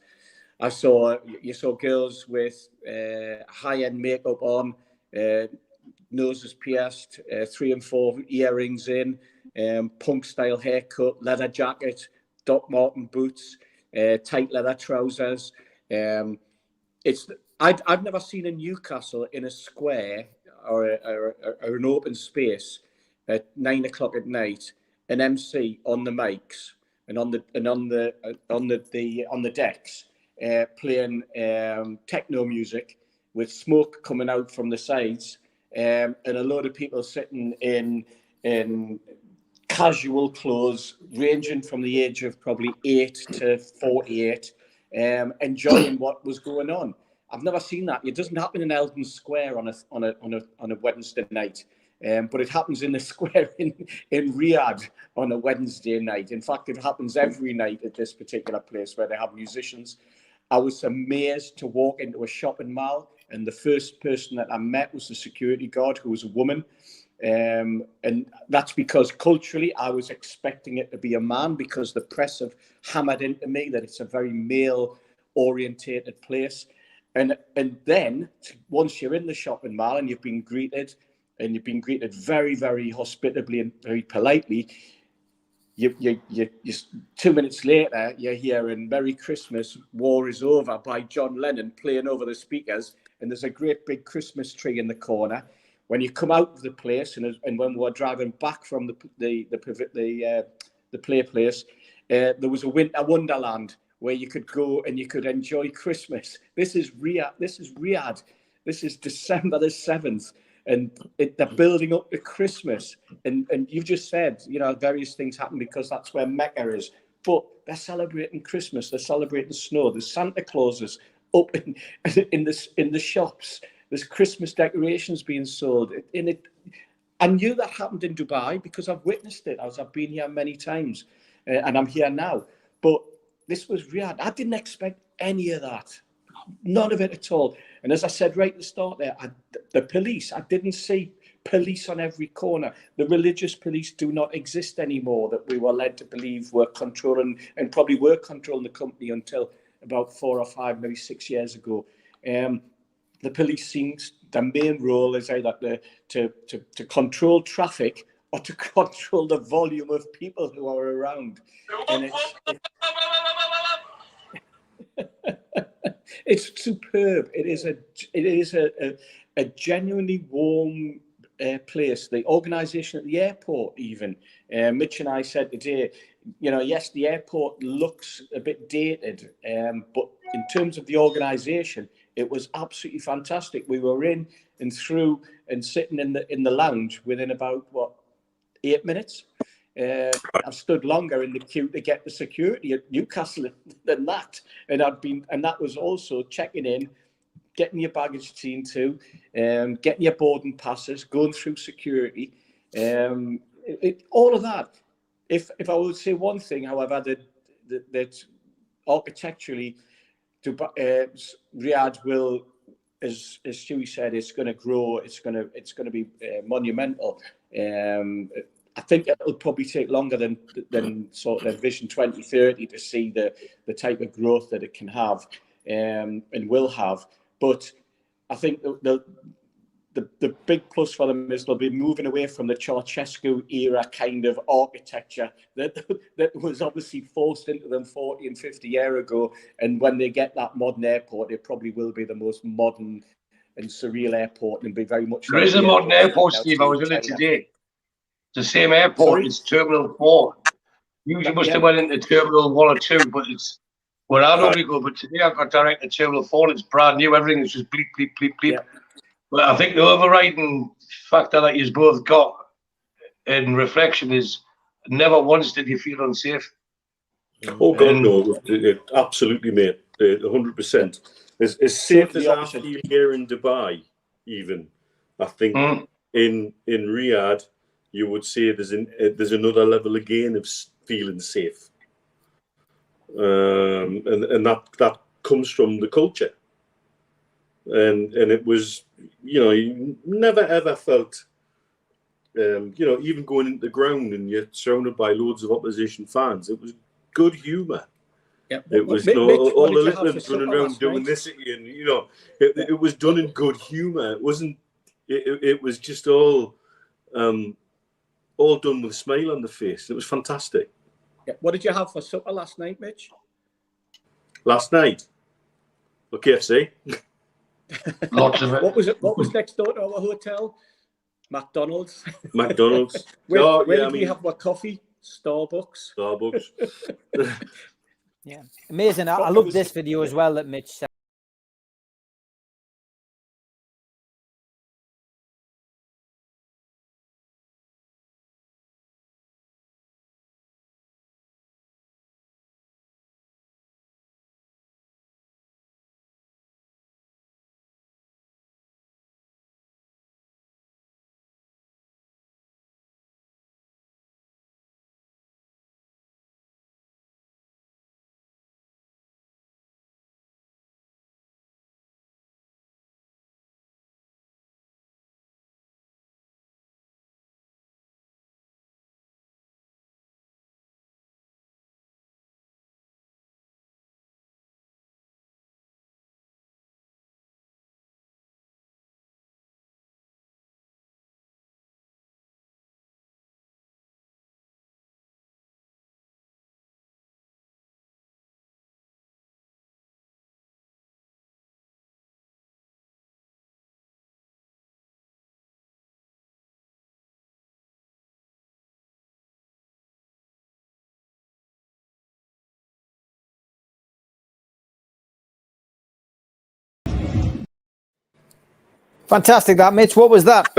You saw girls with high-end makeup on, noses pierced, 3 and 4 earrings in, punk-style haircut, leather jacket, Doc Marten boots, tight leather trousers. I've never seen a Newcastle in a square or an open space at 9 o'clock at night, an MC on the mics and on the decks, playing techno music with smoke coming out from the sides, and a load of people sitting in casual clothes ranging from the age of probably 8 to 48, enjoying what was going on. I've never seen that. It doesn't happen in Eldon Square on a Wednesday night, but it happens in the square in Riyadh on a Wednesday night. In fact, it happens every night at this particular place where they have musicians. I was amazed to walk into a shopping mall, and the first person that I met was the security guard, who was a woman. And that's because culturally I was expecting it to be a man, because the press have hammered into me that it's a very male orientated place. And then once you're in the shopping mall and you've been greeted very, very hospitably and very politely, you 2 minutes later you're hearing "Merry Christmas, War is Over" by John Lennon playing over the speakers, and there's a great big Christmas tree in the corner. When you come out of the place, and when we were driving back from the play place, there was a winter wonderland where you could go and you could enjoy Christmas. This is Riyadh. This is December the 7th, and they're building up to Christmas. And you've just said, various things happen because that's where Mecca is. But they're celebrating Christmas. They're celebrating snow. There's Santa Clauses up in the shops. There's Christmas decorations being sold. I knew that happened in Dubai because I've witnessed it. I've been here many times, and I'm here now. But this was Riyadh. I didn't expect any of that. None of it at all. And as I said right at the start there, the police, I didn't see police on every corner. The religious police do not exist anymore that we were led to believe were controlling, and probably were controlling the company until about 4 or 5, maybe 6 years ago. The police seems their main role is either to control traffic or to control the volume of people who are around. And it's superb. It is a genuinely warm place. The organisation at the airport, even Mitch and I said today, yes, the airport looks a bit dated, but in terms of the organisation, it was absolutely fantastic. We were in and through and sitting in the lounge within about 8 minutes. I've stood longer in the queue to get the security at Newcastle than that, and that was also checking in, getting your baggage seen to, getting your boarding passes, going through security, all of that. If I would say one thing, however, that architecturally, Riyadh will, as Stewie said, it's going to grow. It's going to be monumental. I think it'll probably take longer than sort of Vision 2030 to see the type of growth that it can have and will have. But I think the big plus for them is they'll be moving away from the Ceausescu era kind of architecture that was obviously forced into them 40 and 50 years ago. And when they get that modern airport, it probably will be the most modern and surreal airport, and be very much. There is a modern airport, Steve. I was in it today. It's the same airport. It's Terminal 4. Usually must have went into Terminal 1 or 2, but it's where I normally go. But today I got direct to Terminal 4, and it's brand new. Everything is just bleep, bleep, bleep, bleep. Yeah. But I think the overriding factor that you've both got in reflection is never once did you feel unsafe. Oh, God, no. Absolutely, mate. 100%. As safe as I feel here in Dubai, even, I think in Riyadh, you would say there's another level again of feeling safe. And that comes from the culture. And it was, you never ever felt, even going into the ground and you're surrounded by loads of opposition fans, it was good humour. Yeah. It was Mitch, all what the did you have little for running supper around last doing night? this again. You know, it was done in good humour. It wasn't. It was just all done with a smile on the face. It was fantastic. Yeah. What did you have for supper last night, Mitch? Last night, KFC. Lots of it. What was next door to our hotel? McDonald's. McDonald's. Where did we have our coffee? Starbucks. Yeah, amazing. I love this video as well that Mitch sent. Fantastic, that Mitch. What was that?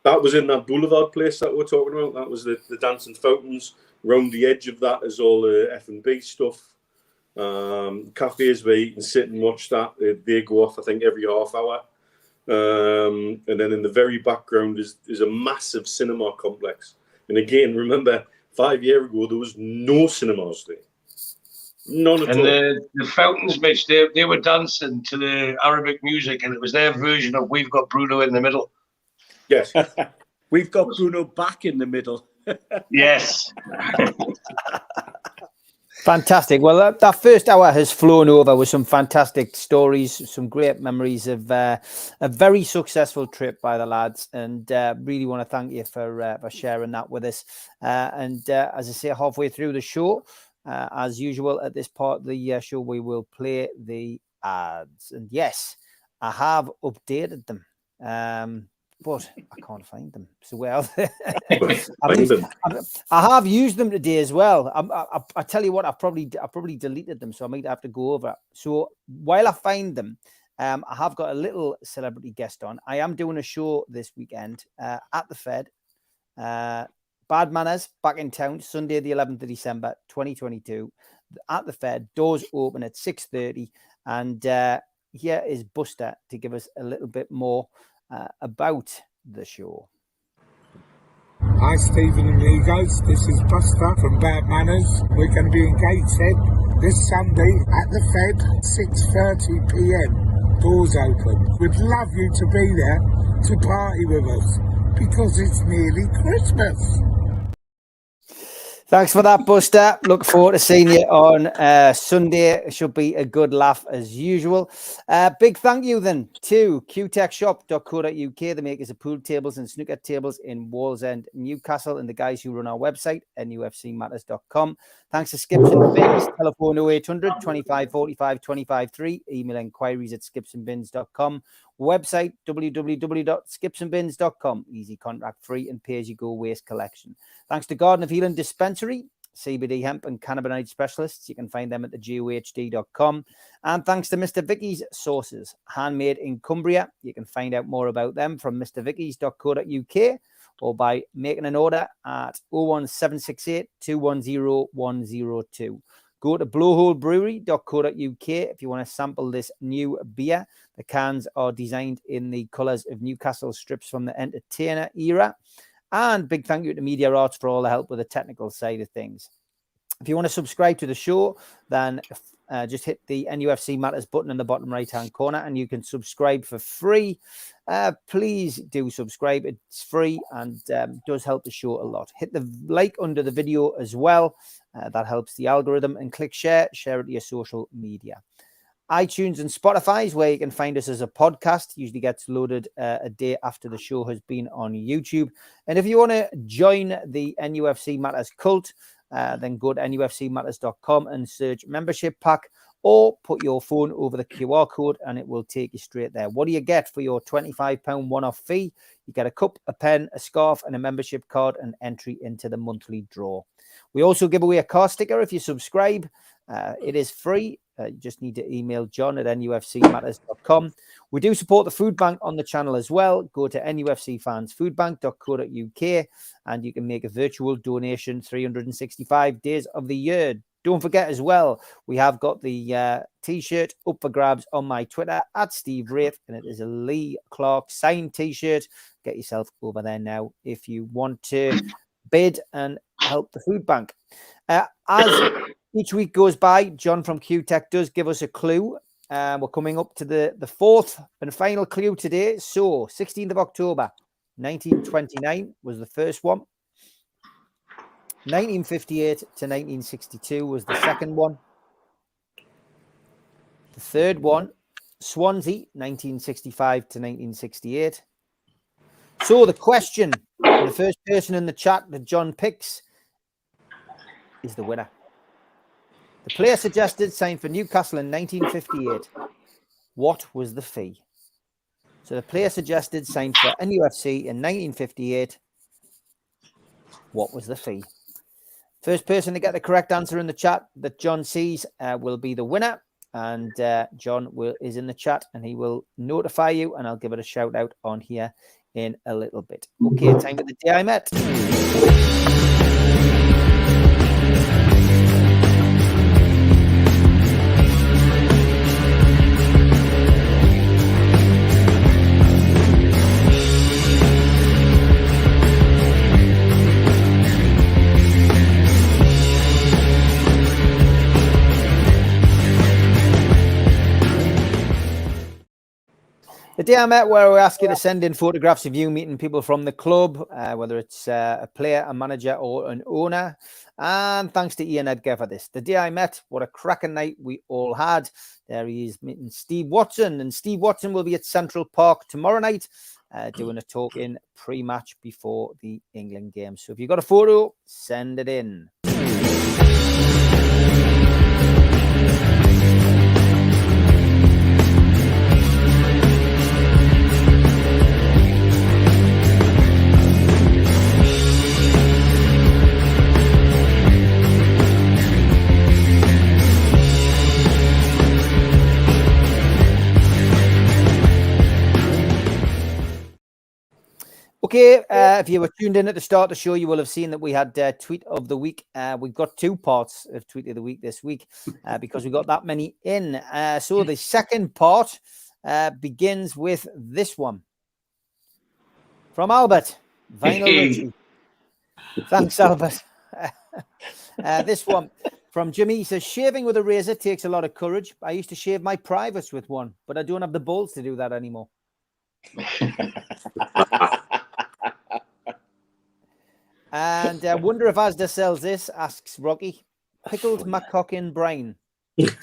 That was in that boulevard place that we're talking about. That was the dancing fountains. Round the edge of that is all the F&B stuff. Cafes where you can sit and watch that. They go off, I think, every half hour. And then in the very background is a massive cinema complex. And again, remember, 5 years ago, there was no cinemas there. None at all. And the fountains, Mitch, they were dancing to the Arabic music, and it was their version of We've Got Bruno in the Middle. Yes. We've got Bruno back in the middle. Yes. Fantastic. Well, that first hour has flown over with some fantastic stories, some great memories of a very successful trip by the lads, and really want to thank you for sharing that with us. And as I say, halfway through the show, as usual at this part of the show, we will play the ads. And yes, I have updated them. But I can't find them. So well, I have used them today as well. I tell you what, I probably deleted them, so I might have to go over. So while I find them, I have got a little celebrity guest on. I am doing a show this weekend at the Fed. Bad Manners back in town, Sunday the 11th of December 2022 at the Fed. Doors open at 6:30, and here is Buster to give us a little bit more about the show. Hi Stephen and Amigos, this is Buster from Bad Manners. We're going to be in Gateshead this Sunday at the Fed, 6:30 p.m. Doors open. We'd love you to be there to party with us because it's nearly Christmas. Thanks for that, Buster. Look forward to seeing you on Sunday. It should be a good laugh as usual. Big thank you then to qtechshop.co.uk, the makers of pool tables and snooker tables in Wallsend, Newcastle, and the guys who run our website, NUFCmatters.com. Thanks to Skips and Bins, telephone 0800 25 45 25 3, email inquiries at skipsandbins.com. Website www.skipsandbins.com. Easy, contract free, and pay as you go waste collection. Thanks to Garden of Healing Dispensary, CBD hemp and cannabinoid specialists. You can find them at thegohd.com. And thanks to Mr. Vicky's Sauces, handmade in Cumbria. You can find out more about them from mrvickys.co.uk or by making an order at 01768 210 102. Go to blowholebrewery.co.uk if you want to sample this new beer. The cans are designed in the colours of Newcastle strips from the Entertainer era. And big thank you to Media Arts for all the help with the technical side of things. If you want to subscribe to the show, then just hit the NUFC Matters button in the bottom right-hand corner and you can subscribe for free. Please do subscribe. It's free and does help the show a lot. Hit the like under the video as well. That helps the algorithm. And click share it to your social media. iTunes and Spotify is where you can find us as a podcast. Usually gets loaded a day after the show has been on YouTube. And if you want to join the NUFC Matters cult, then go to nufcmatters.com and search membership pack, or put your phone over the QR code and it will take you straight there. What do you get for your £25 one-off fee? You get a cup, a pen, a scarf, and a membership card and entry into the monthly draw. We also give away a car sticker if you subscribe. It is free. You just need to email john@nufcmatters.com. We do support the food bank on the channel as well. Go to nufcfansfoodbank.co.uk and you can make a virtual donation 365 days of the year. Don't forget as well, we have got the T-shirt up for grabs on my Twitter @SteveWraith, and it is a Lee Clark signed T-shirt. Get yourself over there now if you want to bid and help the food bank. As each week goes by, John from QTech does give us a clue. We're coming up to the fourth and final clue today. So 16th of October, 1929 was the first one. 1958 to 1962 was the second one. The third one, Swansea, 1965 to 1968. So the question, the first person in the chat that John picks is the winner. The player suggested signed for Newcastle in 1958. What was the fee? So the player suggested signed for NUFC in 1958. What was the fee? First person to get the correct answer in the chat that John sees will be the winner. And John is in the chat and he will notify you, and I'll give it a shout out on here in a little bit. Okay, time for the day I met. The day I met, where we ask you to send in photographs of you meeting people from the club, whether it's a player, a manager, or an owner. And thanks to Ian Edgar for this. The day I met, what a cracking night we all had. There he is meeting Steve Watson. And Steve Watson will be at Central Park tomorrow night doing a talk in pre-match before the England game. So if you've got a photo, send it in. Okay, if you were tuned in at the start of the show, you will have seen that we had Tweet of the Week. We've got two parts of Tweet of the Week this week because we got that many in. So the second part begins with this one. From Albert, Vinyl Richie. Thanks, Albert. This one from Jimmy. He says, shaving with a razor takes a lot of courage. I used to shave my privates with one, but I don't have the balls to do that anymore. And I wonder if Asda sells this, asks Rocky. Pickled macaque in brine. That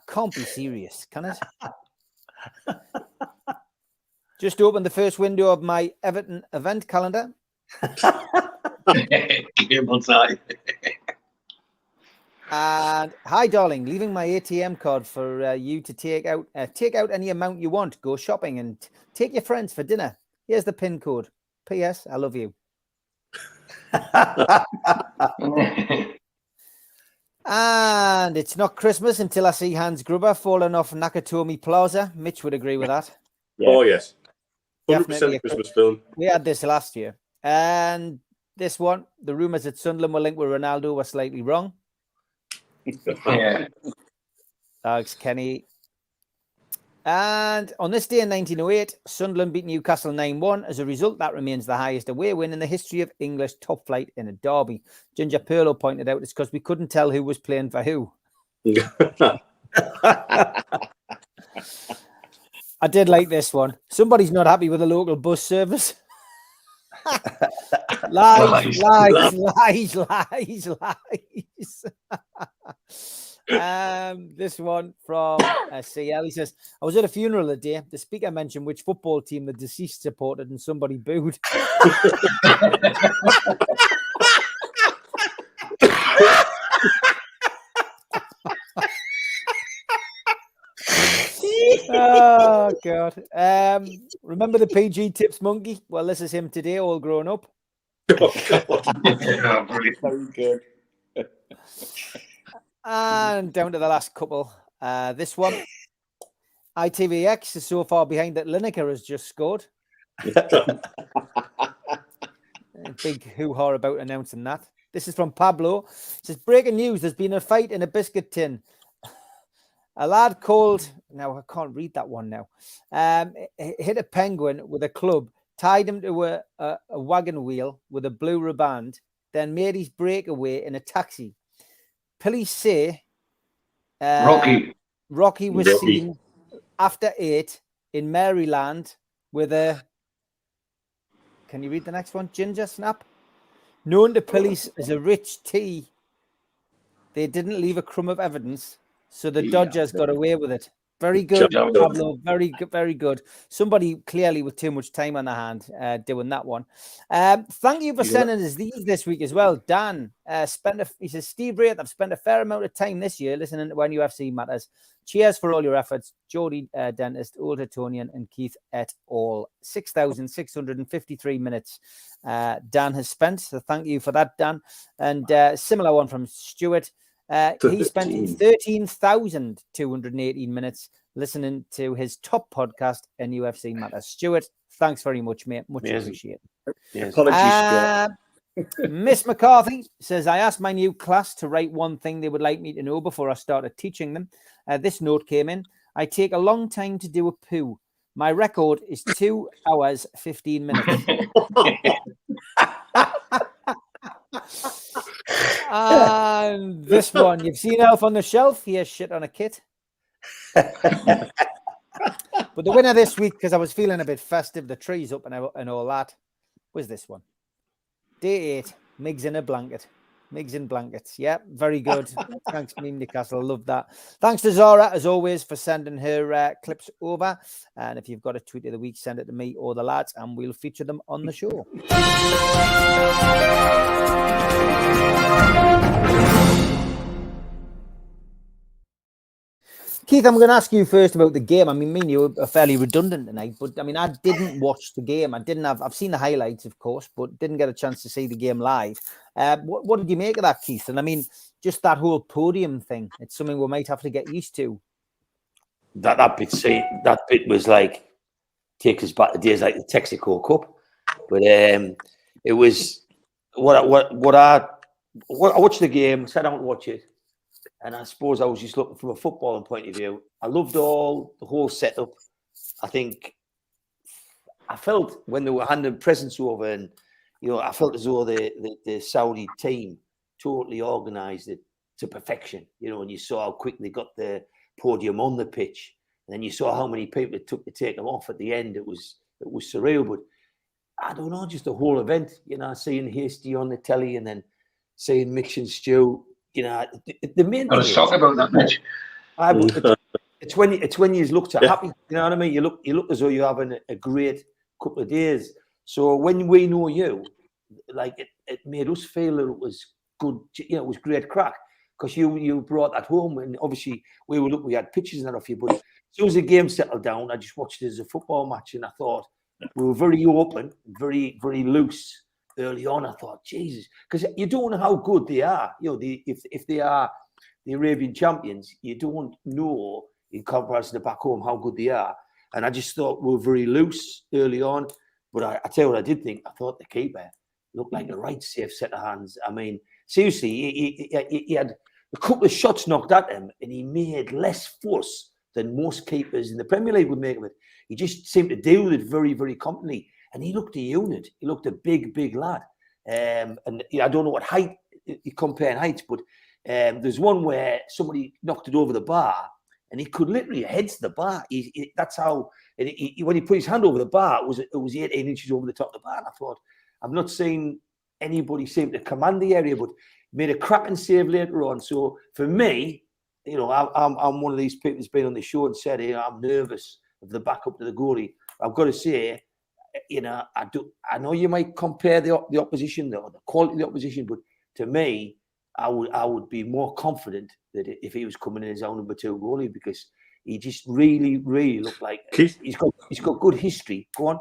can't be serious, can it? Just opened the first window of my Everton event calendar. And hi, darling, leaving my ATM card for you to take out any amount you want. Go shopping and take your friends for dinner. Here's the PIN code. P.S. I love you. And it's not Christmas until I see Hans Gruber falling off Nakatomi Plaza. Mitch would agree with that. Yeah. Oh, yes. 100% Christmas film. We had this last year. And this one, the rumours that Sunderland were linked with Ronaldo were slightly wrong. Yeah. Alex Kenny. And on this day in 1908, Sunderland beat Newcastle 9-1. As a result, that remains the highest away win in the history of English top flight in a derby. Ginger Perlo pointed out it's because we couldn't tell who was playing for who. I did like this one. Somebody's not happy with the local bus service. lies. This one from CL. He says, I was at a funeral today. The speaker mentioned which football team the deceased supported and somebody booed. Oh, God. Remember the PG Tips monkey? Well, this is him today, all grown up. Very good. And down to the last couple. This one. ITVX is so far behind that Lineker has just scored. Big hoo-ha about announcing that. This is from Pablo. It says, breaking news, there's been a fight in a biscuit tin. A lad called, now I can't read that one now, hit a penguin with a club, tied him to a wagon wheel with a blue riband, then made his breakaway in a taxi. Police say Rocky was seen after 8 in Maryland with a, can you read the next one? Ginger snap. Known to police as a rich T. They didn't leave a crumb of evidence. So the Dodgers got away with it. Very good, Pablo. Very good, very good. Somebody clearly with too much time on their hand doing that one. Thank you for sending us these this week as well. Dan he says, Steve Wraith, I've spent a fair amount of time this year listening to When UFC Matters. Cheers for all your efforts. Jody Dentist, Old Etonian, and Keith et al. 6,653 minutes Dan has spent. So thank you for that, Dan. And similar one from Stuart. He spent 13,218 minutes listening to his top podcast, NUFC Matters. Stuart, thanks very much, mate. Much appreciated. Yes. Apologies, Stuart. Miss McCarthy says, I asked my new class to write one thing they would like me to know before I started teaching them. This note came in. I take a long time to do a poo. My record is 2 hours, 15 minutes. And this one, you've seen Elf on the Shelf. He has shit on a kit. But the winner this week, because I was feeling a bit festive, the tree's up and all that, was this one. Day 8, Migs in a blanket. Migs in blankets. Yeah, very good. Thanks, Meme Newcastle. Love that. Thanks to Zara, as always, for sending her clips over. And if you've got a tweet of the week, send it to me or the lads, and we'll feature them on the show. Keith, I'm going to ask you first about the game. I mean, me and you are fairly redundant tonight, but I mean, I didn't watch the game. I've seen the highlights, of course, but didn't get a chance to see the game live. What did you make of that, Keith? And I mean, just that whole podium thing, it's something we might have to get used to. That bit was like, take us back to days like the Texaco Cup. But it was what I watched the game, sat down to watch it. And I suppose I was just looking from a footballing point of view. I loved the whole setup. I felt when they were handing presents over, and I felt as though the Saudi team totally organised it to perfection. And you saw how quick they got the podium on the pitch, and then you saw how many people it took to take them off at the end. It was surreal. But I don't know, just the whole event. Seeing Hasty on the telly, and then seeing Mitch and Stu. The main thing. Let's talk about that, Mitch. It's when you look so happy. You know what I mean? You look as though you're having a great couple of days. So when we know you, like it made us feel that it was good. It was great crack because you brought that home, and obviously we had pictures and that of you. But as soon as the game settled down, I just watched it as a football match, and I thought we were very open, very very loose. Early on, I thought, Jesus, because you don't know how good they are. If they are the Arabian champions, you don't know in comparison to back home how good they are. And I just thought we were very loose early on. But I tell you what I did think. I thought the keeper looked like a right safe set of hands. I mean, seriously, he had a couple of shots knocked at him, and he made less fuss than most keepers in the Premier League would make of it. He just seemed to deal with it very, very confidently. And he looked a unit. He looked a big, big lad. And I don't know what height, you compare heights, but there's one where somebody knocked it over the bar and he could literally head the bar. That's how, when he put his hand over the bar, it was 18 inches over the top of the bar. And I thought, I've not seen anybody seem to command the area, but made a cracking save later on. So for me, you know, I'm one of these people who's been on the show and said, you know, I'm nervous of the backup to the goalie. I've got to say, you know, I know you might compare the opposition, the quality of the opposition, but to me, I would be more confident that if he was coming in as our number 2 goalie, because he just really, really looked like he's got good history. Go on.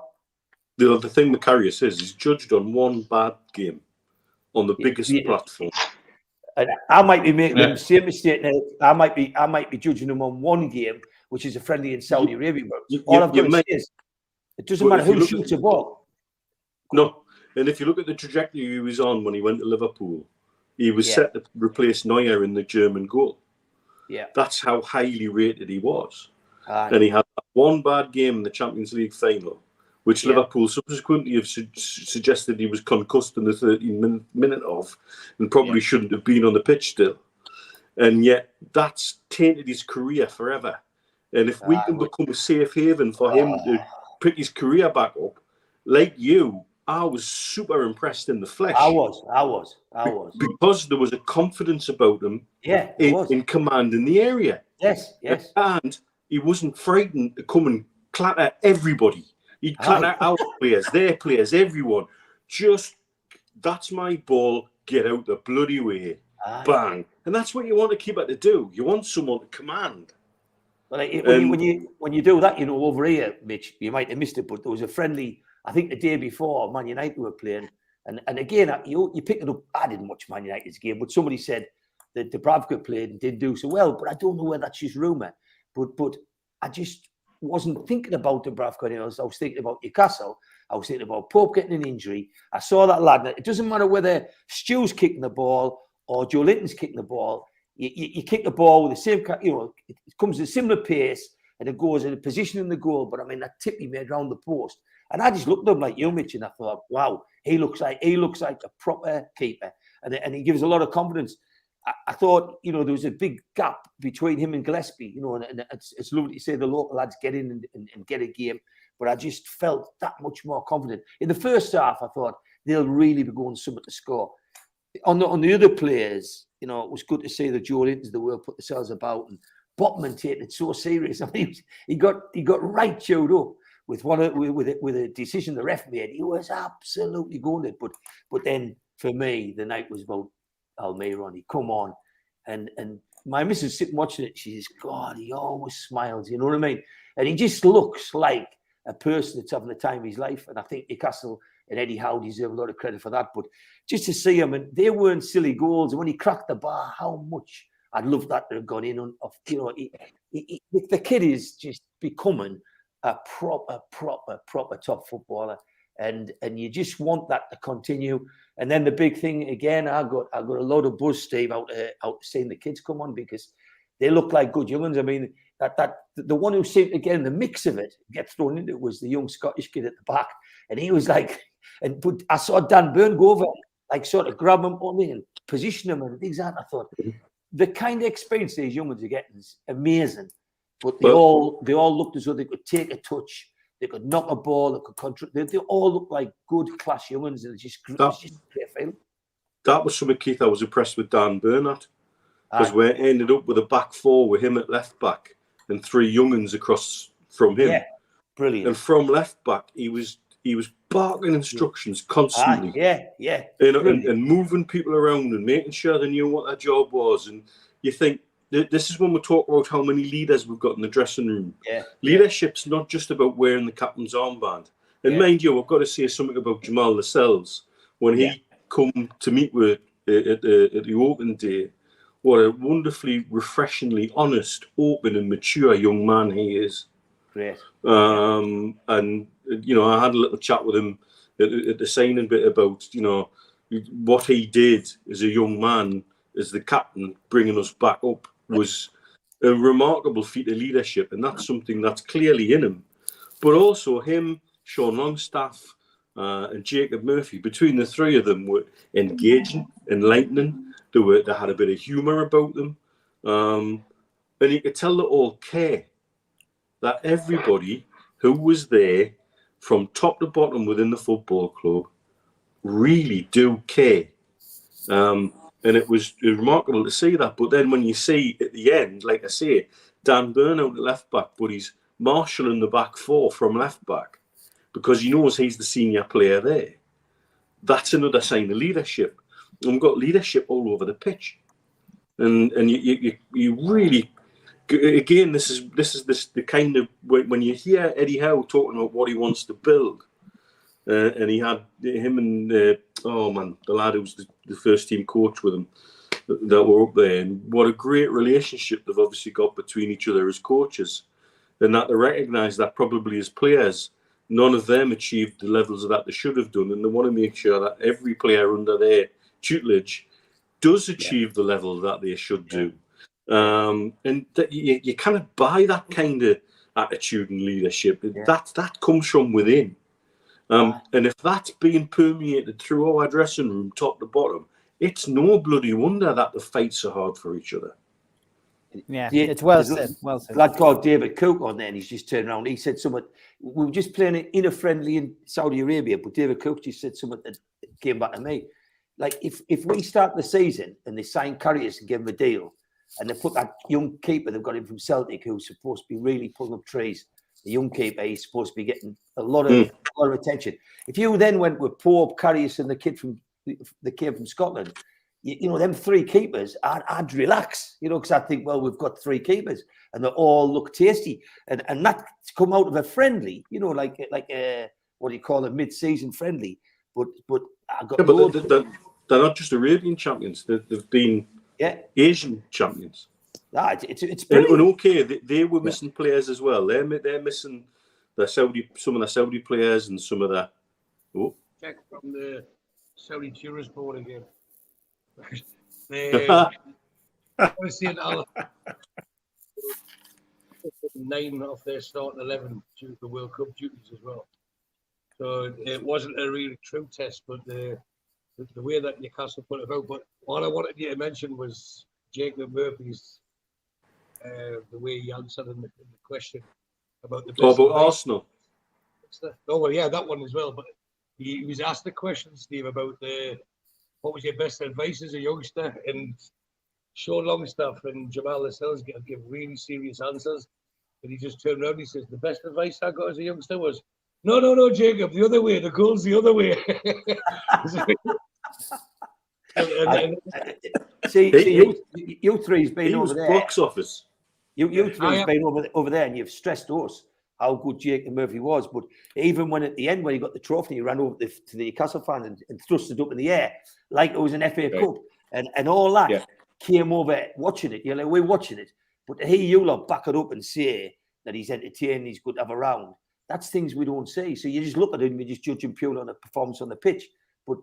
The thing Macaria says, he's judged on one bad game on the biggest platform. And I might be making the same mistake now. I might be judging him on one game, which is a friendly in Saudi Arabia. All I've got to say is, it doesn't matter who shoots a ball. No, and if you look at the trajectory he was on when he went to Liverpool, he was set to replace Neuer in the German goal. Yeah, that's how highly rated he was. And he had one bad game in the Champions League final, which Liverpool subsequently have suggested he was concussed in the 13th minute of, and probably shouldn't have been on the pitch still. And yet that's tainted his career forever. And if we can become a safe haven for him to pick his career back up, like you, I was super impressed in the flesh. I was. Because there was a confidence about him in commanding the area. Yes. And he wasn't frightened to come and clatter everybody. He'd clatter our players, their players, everyone. Just, that's my ball, get out the bloody way. Bang. And that's what you want a keeper to do. You want someone to command. Well, when you do that, you know, over here, Mitch, you might have missed it, but there was a friendly, I think the day before, Man United were playing. And again, you picked it up. I didn't watch Man United's game, but somebody said that Dubravka played and did do so well. But I don't know whether that's just rumour. But I just wasn't thinking about Dubravka. I was thinking about Newcastle. I was thinking about Pope getting an injury. I saw that lad. It doesn't matter whether Stu's kicking the ball or Joe Linton's kicking the ball. You kick the ball with the same, you know, it comes at a similar pace and it goes in a position in the goal. But I mean, that tip he made around the post. And I just looked at him like you, Mitch, and I thought, wow, he looks like a proper keeper. And he gives a lot of confidence. I thought, you know, there was a big gap between him and Gillespie, you know, and it's lovely to say the local lads get in and get a game. But I just felt that much more confident. In the first half, I thought they'll really be going somewhere to score. On the other players, you know, it was good to see the Joe Lintons of the world put themselves about, and Botman taking it so serious. I mean, he got right chewed up with a decision the ref made. He was absolutely going it. But then for me, the night was about Almiron. He come on, and my missus sitting watching it. She says, "God, he always smiles." You know what I mean? And he just looks like a person that's having the time of his life. And I think Newcastle and Eddie Howe deserve a lot of credit for that. But just to see him, and they weren't silly goals. And when he cracked the bar, how much I'd love that to have gone in. You know, the kid is just becoming a proper top footballer, and you just want that to continue. And then the big thing again, I got a lot of buzz, Steve, out seeing the kids come on, because they look like good young'uns. I mean, that the one who seemed to get in the mix of it, get thrown into it, was the young Scottish kid at the back, and he was like, but I saw Dan Burn go over, like sort of grab him on me and position him and things like that. I thought the kind of experience these young'uns are getting is amazing. But they all looked as though they could take a touch, they could knock a ball, they could control. They all looked like good class young'uns, and it's just a great feeling. That was something, Keith, I was impressed with Dan Burnett, because we ended up with a back four with him at left back and 3 young'uns across from him. Yeah, brilliant. And from left back, he was barking instructions constantly. Yeah. And moving people around and making sure they knew what their job was. And you think, this is when we talk about how many leaders we've got in the dressing room. Yeah. Leadership's not just about wearing the captain's armband. And mind you, I've got to say something about Jamal Lascelles. When he come to meet with at the open day, what a wonderfully, refreshingly honest, open and mature young man he is. Great. And, you know, I had a little chat with him at the signing bit about, you know, what he did as a young man, as the captain, bringing us back up, was a remarkable feat of leadership, and that's something that's clearly in him. But also him, Sean Longstaff, and Jacob Murphy, between the three of them, were engaging, enlightening. They had a bit of humour about them. And you could tell they all care. That everybody who was there, from top to bottom within the football club, really do care. And it was remarkable to see that. But then when you see at the end, like I say, Dan Burn out at left back, but he's marshalling the back four from left back because he knows he's the senior player there. That's another sign of leadership. And we've got leadership all over the pitch. And you really, again, this is the kind of, when you hear Eddie Howe talking about what he wants to build, and he had him and the lad who was the first team coach with him that were up there, and what a great relationship they've obviously got between each other as coaches, and that they recognise that probably as players, none of them achieved the levels of that they should have done, and they want to make sure that every player under their tutelage does achieve the level that they should do. And that you kind of buy that kind of attitude and leadership. That comes from within. And if that's being permeated through our dressing room, top to bottom, it's no bloody wonder that they fight so hard for each other. Yeah, it's well said. Well said. Lad called David Cook on there, and he's just turned around. He said something. We were just playing in a friendly in Saudi Arabia, but David Cook just said something that came back to me. Like, if we start the season and they sign Karius and give him a deal, and they put that young keeper they've got in from Celtic, who's supposed to be really pulling up trees, the young keeper, he's supposed to be getting a lot of attention. If you then went with Pope, Karius, and the kid from Scotland, you know, them three keepers, I'd relax, you know, because I think, well, we've got three keepers and they all look tasty. And that's come out of a friendly, you know, like a, what do you call it, mid-season friendly. But I got they're not just Arabian champions, they've been Asian champions. It's brilliant. And okay, they were missing players as well. They're missing some of the Saudi players and some of the... Check from the Saudi Tourist Board again. Obviously, 9 of their starting 11 due to the World Cup duties as well. So it wasn't a really true test, but the way that Newcastle put it out. But what I wanted you to mention was Jacob Murphy's the way he answered in the question about the best about Arsenal. Oh well, yeah, that one as well. But he was asked the question, Steve, about what was your best advice as a youngster, and Sean Longstaff and Jamal Lascelles give really serious answers. And he just turned around and he says, the best advice I got as a youngster was, no, Jacob, the other way. The goal's the other way. See, you three's been over there. Box office. You three's been over there, and you've stressed us how good Jacob Murphy was. But even when at the end, when he got the trophy, he ran over to the Newcastle fans and thrust it up in the air like it was an FA Cup, and all that came over watching it. You're like, we're watching it, but to hear you lot back it up and say that he's entertaining, he's good to have around. That's things we don't see. So you just look at him and you just judge him purely on the performance on the pitch. But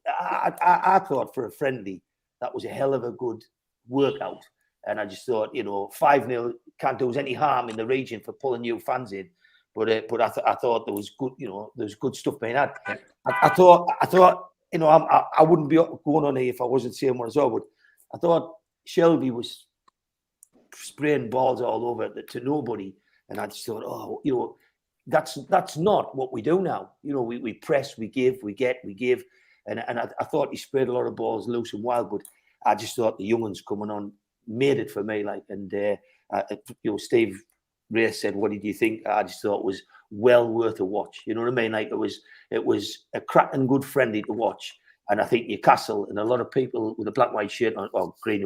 I thought for a friendly, that was a hell of a good workout. And I just thought, 5-0 can't do us any harm in the region for pulling new fans in. But I thought there was good, there was good stuff being had. I thought, I wouldn't be going on here if I wasn't saying what I saw. But I thought Shelby was spraying balls all over to nobody, and I just thought, that's not what we do now. We press, we give, we get, we give, and I thought he sprayed a lot of balls loose and wild, but I just thought the young ones coming on made it for me. Steve Ray said, "What did you think?" I just thought it was well worth a watch. You know what I mean? Like it was a cracking good friendly to watch, and I think Newcastle and a lot of people with a black white shirt on, well, green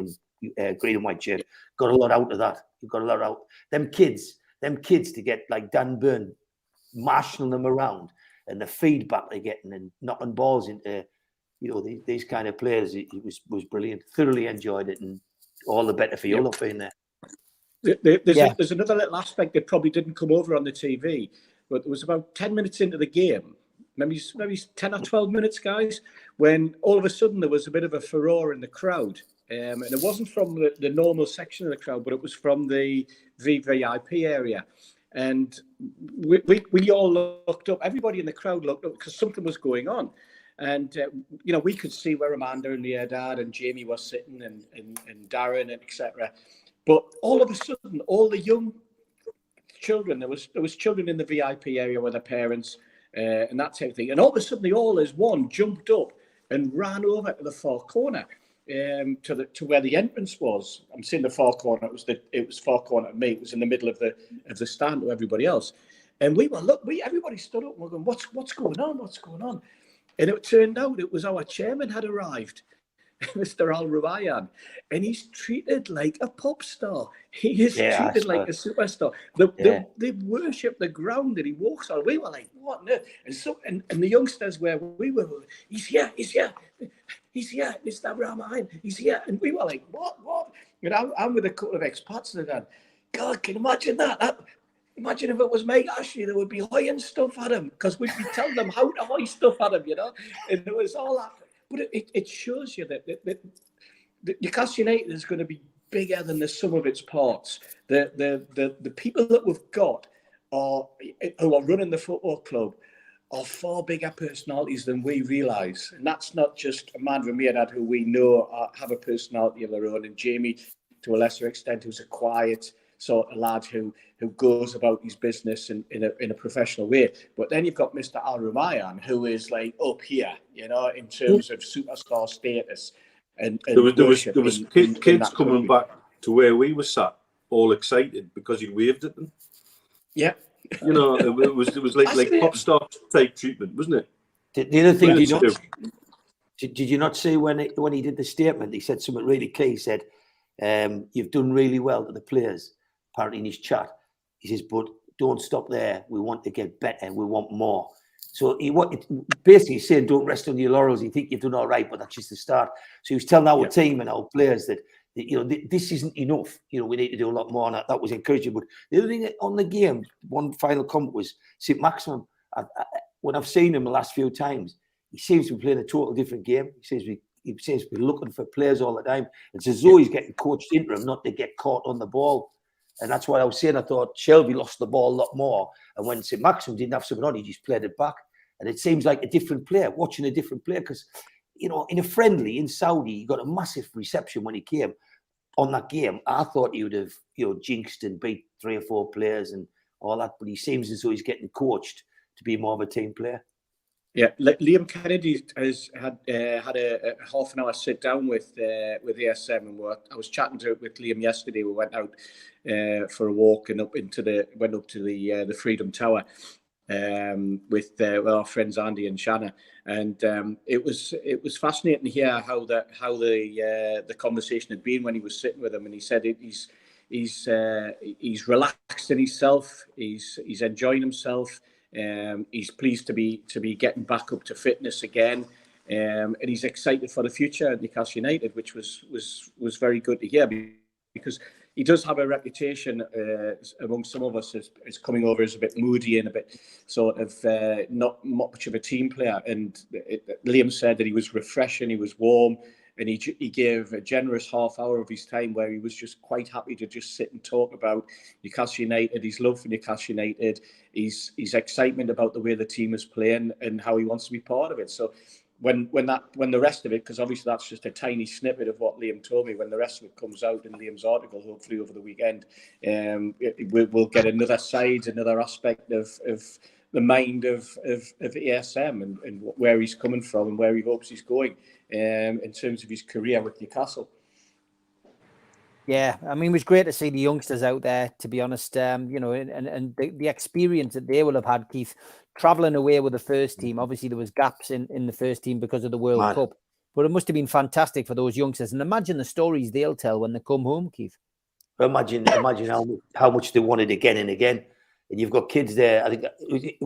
and white shirt, got a lot out of that. You got a lot out. Them kids to get like Dan Burn marshalling them around, and the feedback they're getting and knocking balls into these kind of players, it was brilliant. Thoroughly enjoyed it, and all the better for you lot being there. There's another little aspect that probably didn't come over on the TV, but it was about 10 minutes into the game, maybe 10 or 12 minutes, guys, when all of a sudden there was a bit of a furore in the crowd and it wasn't from the normal section of the crowd, but it was from the VVIP area. And we all looked up. Everybody in the crowd looked up because something was going on. And, we could see where Amanda and Riyadh and Jamie was sitting and Darren and etc. But all of a sudden, all the young children, there was children in the VIP area with their parents and that type of thing. And all of a sudden, they all as one jumped up and ran over to the far corner to where the entrance was. I'm saying the far corner. It was far corner to me. It was in the middle of the stand to everybody else. And everybody stood up and we're going, what's going on? What's going on? And it turned out it was our chairman had arrived, Mr. Al Ruwayan, and he's treated like a pop star. He is treated like a superstar. They worship the ground that he walks on. We were like, what on earth? And the youngsters where we were, he's here, Mr. Rahman, he's here. And we were like, what? I'm with a couple of expats and going, God, can you imagine that? Imagine if it was Mike Ashley, they would be hoying stuff at him because we'd be telling them how to hoy stuff at him, And it was all that. But it shows you that Newcastle United is going to be bigger than the sum of its parts. The people that we've got who are running the football club are far bigger personalities than we realise. And that's not just Amanda and Riyadh, who we know have a personality of their own, and Jamie, to a lesser extent, who's a quiet sort of lad who goes about his business in a professional way. But then you've got Mr. Al Ruwayan, who is like up here, in terms of superstar status. And there was kids coming back to where we were sat, all excited because he waved at them. Yeah, it was like pop star type treatment, wasn't it? The other thing, did you not see when he did the statement? He said something really key. He said, "You've done really well to the players." Apparently in his chat, he says, "But don't stop there. We want to get better. We want more." So basically he's saying, don't rest on your laurels. You think you've done all right, but that's just the start. So he was telling our team and our players that this isn't enough. We need to do a lot more. And that was encouraging. But the other thing on the game, one final comment was St. Maximum. When I've seen him the last few times, he seems to be playing a total different game. He seems to be looking for players all the time. It's as though he's getting coached into him not to get caught on the ball. And that's what I was saying. I thought Shelby lost the ball a lot more. And when St. Maxim didn't have something on, he just played it back. And it seems like a different player, watching a different player. Because, in a friendly in Saudi, he got a massive reception when he came on that game. I thought he would have, jinxed and beat 3 or 4 players and all that. But he seems as though he's getting coached to be more of a team player. Yeah, Liam Kennedy has had a half an hour sit down with ASM, and I was chatting with Liam yesterday. We went out for a walk and went up to the Freedom Tower with our friends Andy and Shanna, and it was fascinating to hear how the conversation had been when he was sitting with them, and he said he's relaxed in himself, he's enjoying himself. He's pleased to be getting back up to fitness again, and he's excited for the future at Newcastle United, which was very good to hear, because he does have a reputation among some of us as coming over as a bit moody and a bit sort of not much of a team player. And Liam said that he was refreshing, he was warm, and he gave a generous half hour of his time where he was just quite happy to just sit and talk about Newcastle United, his love for Newcastle United, his excitement about the way the team is playing and how he wants to be part of it. So when the rest of it, because obviously that's just a tiny snippet of what Liam told me, when the rest of it comes out in Liam's article, hopefully over the weekend, we'll get another side, another aspect of the mind of ASM and where he's coming from and where he hopes he's going in terms of his career with Newcastle. Yeah, I mean, it was great to see the youngsters out there, to be honest, and the experience that they will have had, Keith, travelling away with the first team. Obviously, there was gaps in the first team because of the World Cup, but it must have been fantastic for those youngsters. And imagine the stories they'll tell when they come home, Keith. Imagine how much they wanted again and again. And you've got kids there. I think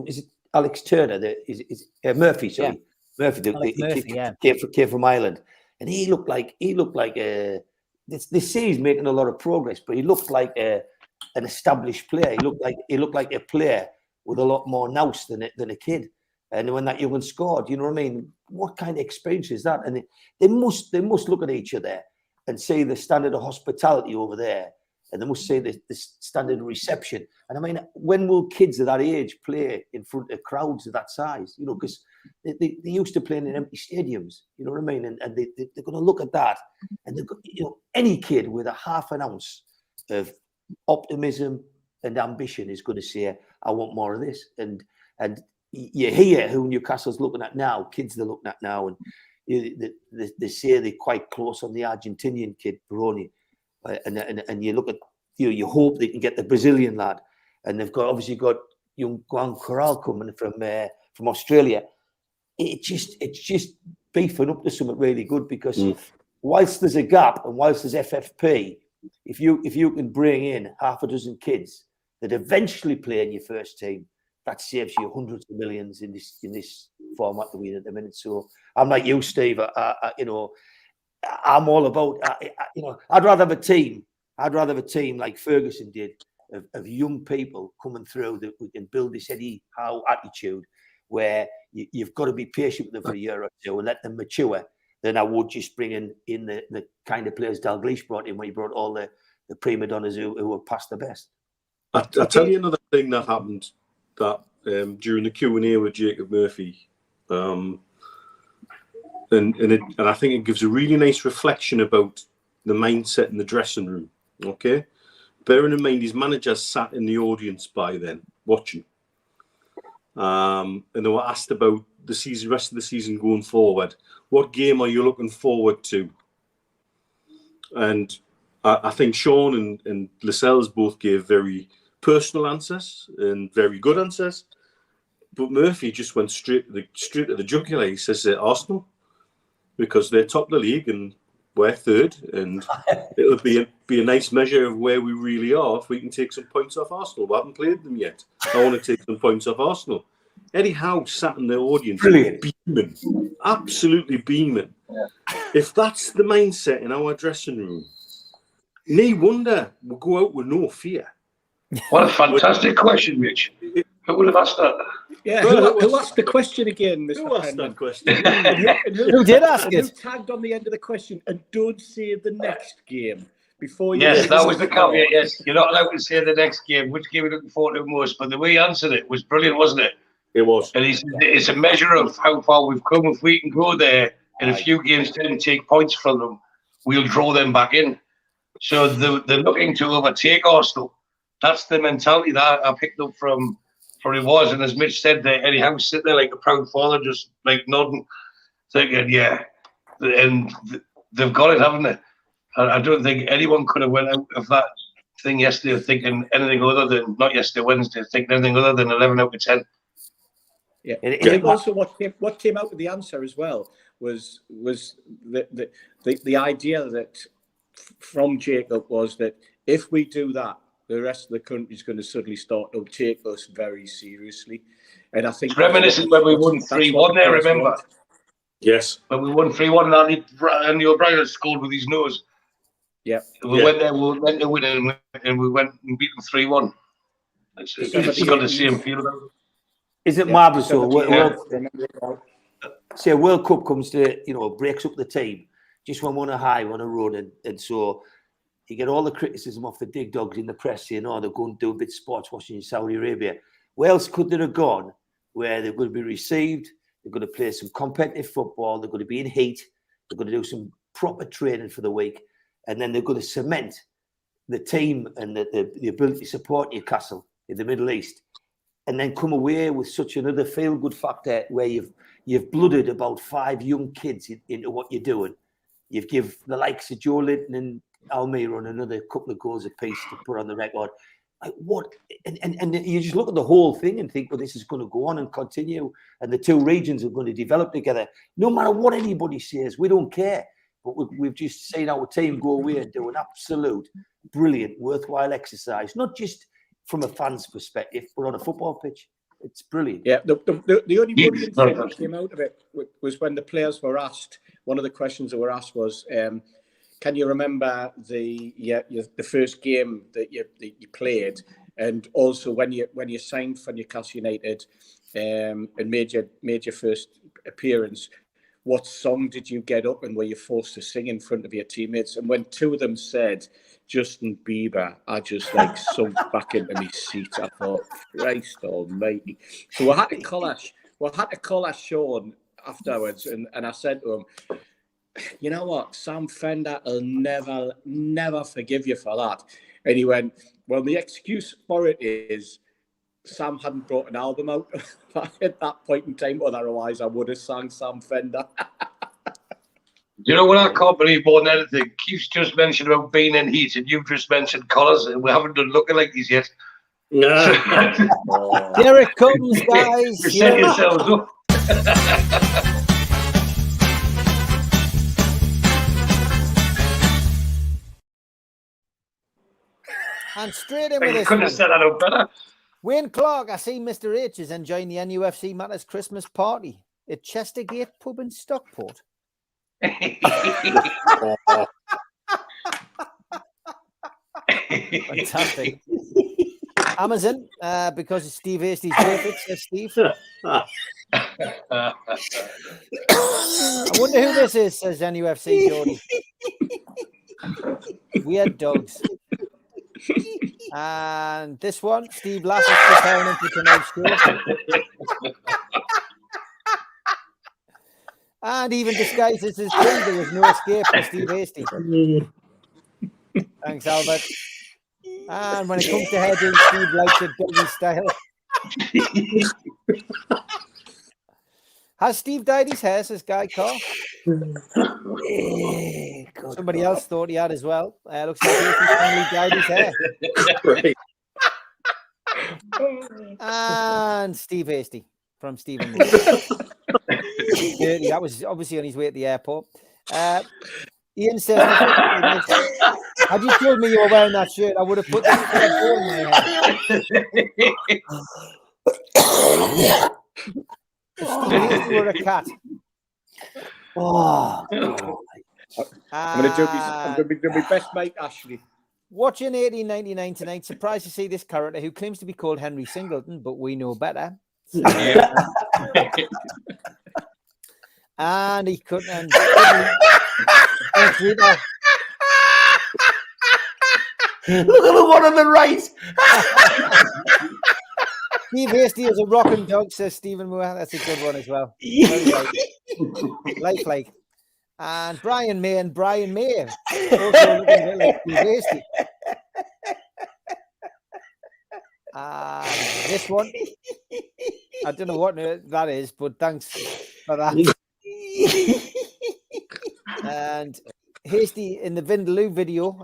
is it Alex Turner? Murphy, sorry, yeah. Murphy, came from Ireland, and he looked like they say he's making a lot of progress, but he looked like an established player. He looked like a player with a lot more nous than a kid. And when that young one scored, you know what I mean? What kind of experience is that? And they must look at each other and see the standard of hospitality over there, and they must see the standard of reception. And I mean, when will kids of that age play in front of crowds of that size? You know, because they used to playing in empty stadiums. You know what I mean? And they're going to look at that, and you know, any kid with a half an ounce of optimism and ambition is going to say, "I want more of this." And you hear who Newcastle's looking at now, kids they're looking at now, and they say they're quite close on the Argentinian kid, Peroni. And you look at, you hope they can get the Brazilian lad, and they've obviously got young Juan Corral coming from Australia. It's just beefing up to something really good, because whilst there's a gap and whilst there's FFP, if you can bring in half a dozen kids that eventually play in your first team, that saves you hundreds of millions in this format that we're in at the minute. So I'm like you, Steve. You know, I'm all about, you know, I'd rather have a team like Ferguson did of young people coming through that we can build this Eddie Howe attitude, where you've got to be patient with them for a year or two and let them mature. Then I would just bring in the kind of players Dalglish brought in when he brought all the prima donnas who were past the best. I'll tell you another thing that happened that during the Q&A with Jacob Murphy. And I think it gives a really nice reflection about the mindset in the dressing room. Okay, bearing in mind his manager sat in the audience by then watching, and they were asked about the rest of the season going forward. What game are you looking forward to? And I think Sean and Lascelles both gave very personal answers and very good answers, but Murphy just went straight to the jugular. He says Arsenal, because they're top of the league and we're third, and it'll be a nice measure of where we really are if we can take some points off Arsenal. We haven't played them yet. I want to take some points off Arsenal. Eddie Howe sat in the audience, beaming, absolutely beaming. Yeah. If that's the mindset in our dressing room, no wonder we'll go out with no fear. What a fantastic question, Mitch. Who would have asked that? Yeah, who asked the question again, Mr. Who asked that question? Who did ask it? Who tagged on the end of the question, and don't say the next game before you... Yes, that was the caveat, yes. You're not allowed to say the next game, which game you're looking forward to most, but the way he answered it was brilliant, wasn't it? It was. And it's a measure of how far we've come. If we can go there in a few games and take points from them, we'll draw them back in. So they're looking to overtake Arsenal. That's the mentality that I picked up from it was. And as Mitch said, Eddie Howe was sitting there like a proud father, just like nodding, thinking, yeah. And they've got it, haven't they? I don't think anyone could have went out of that thing yesterday thinking anything other than, not yesterday, Wednesday, thinking anything other than 11 out of 10. Yeah, I think also what came out with the answer as well was the idea that from Jacob was that if we do that, the rest of the country is going to suddenly start to take us very seriously. And I think it's reminiscent when we won 3-1 there, remember? Yes. When we won 3-1 and O'Brien scored with his nose. Yeah. We went there, we went to win and we went and beat them 3-1. It's got the same feel about it. Is it marvellous though? Say a World Cup comes to, breaks up the team. Just when we're on a high, we're on a run, and so you get all the criticism off the dig dogs in the press saying, they're going to do a bit of sports washing in Saudi Arabia. Where else could they have gone where they're going to be received, they're going to play some competitive football, they're going to be in heat, they're going to do some proper training for the week, and then they're going to cement the team and the ability to support Newcastle in the Middle East, and then come away with such another feel-good factor where you've blooded about 5 young kids into what you're doing. You've give the likes of Joe Linton and Almiron another couple of goals apiece to put on the record. Like what? And you just look at the whole thing and think, well, this is going to go on and continue, and the two regions are going to develop together. No matter what anybody says, we don't care. But we've just seen our team go away and do an absolute brilliant, worthwhile exercise, not just from a fan's perspective, but on a football pitch. It's brilliant. Yeah, the only worrying thing that came out of it was when the players were asked, one of the questions that were asked was, can you remember the first game that you played, and also when you signed for Newcastle United and made your first appearance? what song did you get up and were you forced to sing in front of your teammates? And when two of them said Justin Bieber, I just like sunk back into my seat. I thought, Christ almighty. So I had to call Sean afterwards, and I said to him, you know what, Sam Fender will never forgive you for that. And he went, well, the excuse for it is Sam hadn't brought an album out at that point in time, otherwise I would have sang Sam Fender. You know what I can't believe more than anything? Keith's just mentioned about being in heat, and you've just mentioned colours, and we haven't done lookalikes yet. Here it comes, guys. You set yourselves up. And straight in with You this couldn't one. have set that up better. Wayne Clark, I see Mr. H is enjoying the NUFC Matters Christmas party at Chestergate Pub in Stockport. Fantastic. Amazon, because it's Steve Hastie's birthday, says Steve. I wonder who this is, says NUFC Jordy. Weird dogs. And this one, Steve Lass is preparing him for tonight's show. And even disguised as his friend, there was no escape from Steve Hastie. Thanks, Albert. And when it comes to hairdo, Steve likes it doggy style. Has Steve dyed his hair, says Guy Carr? Somebody else thought he had as well. Looks like he finally dyed his hair. Right. And Steve Hastie from Stephen Moore. That was obviously on his way at the airport. Ian says, had you told me you were wearing that shirt, I would have put this ball in my head. Steve, you were a cat. Oh, I'm going to do my best mate, Ashley. Watching 1899 tonight, surprised to see this character who claims to be called Henry Singleton, but we know better. And he couldn't. Look at the one on the right. Steve Hastie is a rocking dog, says Stephen Moore. That's a good one as well. Lifelike. And Brian May also looking a bit like Steve Hastie. This one, I don't know what that is, but thanks for that. And Hastie in the Vindaloo video,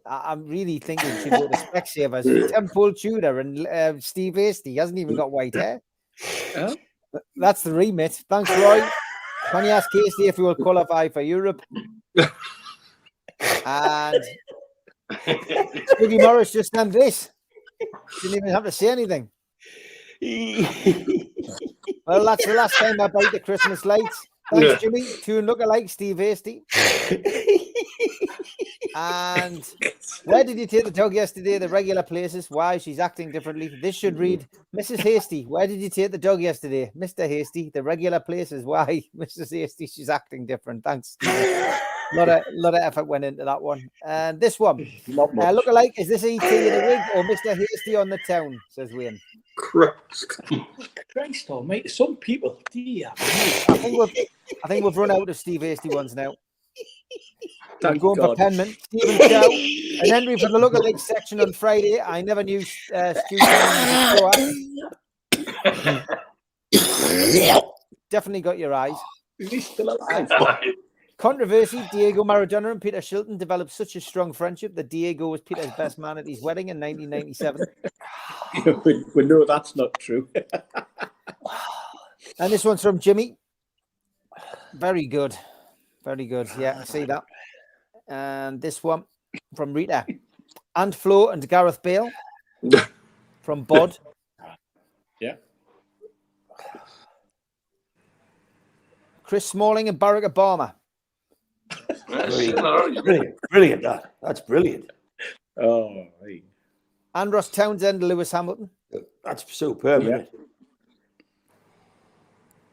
I'm really thinking she wrote the Specsavers. Temple Tudor and Steve Hastie hasn't even got white hair. Oh. That's the remit. Thanks, Roy. Can you ask Hastie if he will qualify for Europe? And Dougie Morris just done this. Didn't even have to say anything. Well, that's the last time I bite the Christmas lights. Thanks, Jimmy. Two lookalike, Steve Hastie. And where did you take the dog yesterday? The regular places. Why? She's acting differently. This should read, Mrs. Hastie, where did you take the dog yesterday? Mr. Hastie, the regular places. Why? Mrs. Hastie, she's acting different. Thanks. A lot of effort went into that one. And this one, lookalike, is this ET in a wig or Mr. Hastie on the town? Says Wayne. Christ almighty, some people, dear. I think we've run out of Steve Hastie ones now. I'm going God. for Penman, Stephen Chow, and Henry for the lookalike section on Friday. I never knew Stu Definitely got your eyes. Is he still alive? Controversy, Diego Maradona and Peter Shilton developed such a strong friendship that Diego was Peter's best man at his wedding in 1997. we know that's not true. And this one's from Jimmy. Very good. Very good. Yeah, I see that. And this one from Rita. And Flo and Gareth Bale from Bod. Yeah. Chris Smalling and Barack Obama. Brilliant. That's brilliant. Oh, right. And Ross Townsend, Lewis Hamilton. That's superb, isn't it?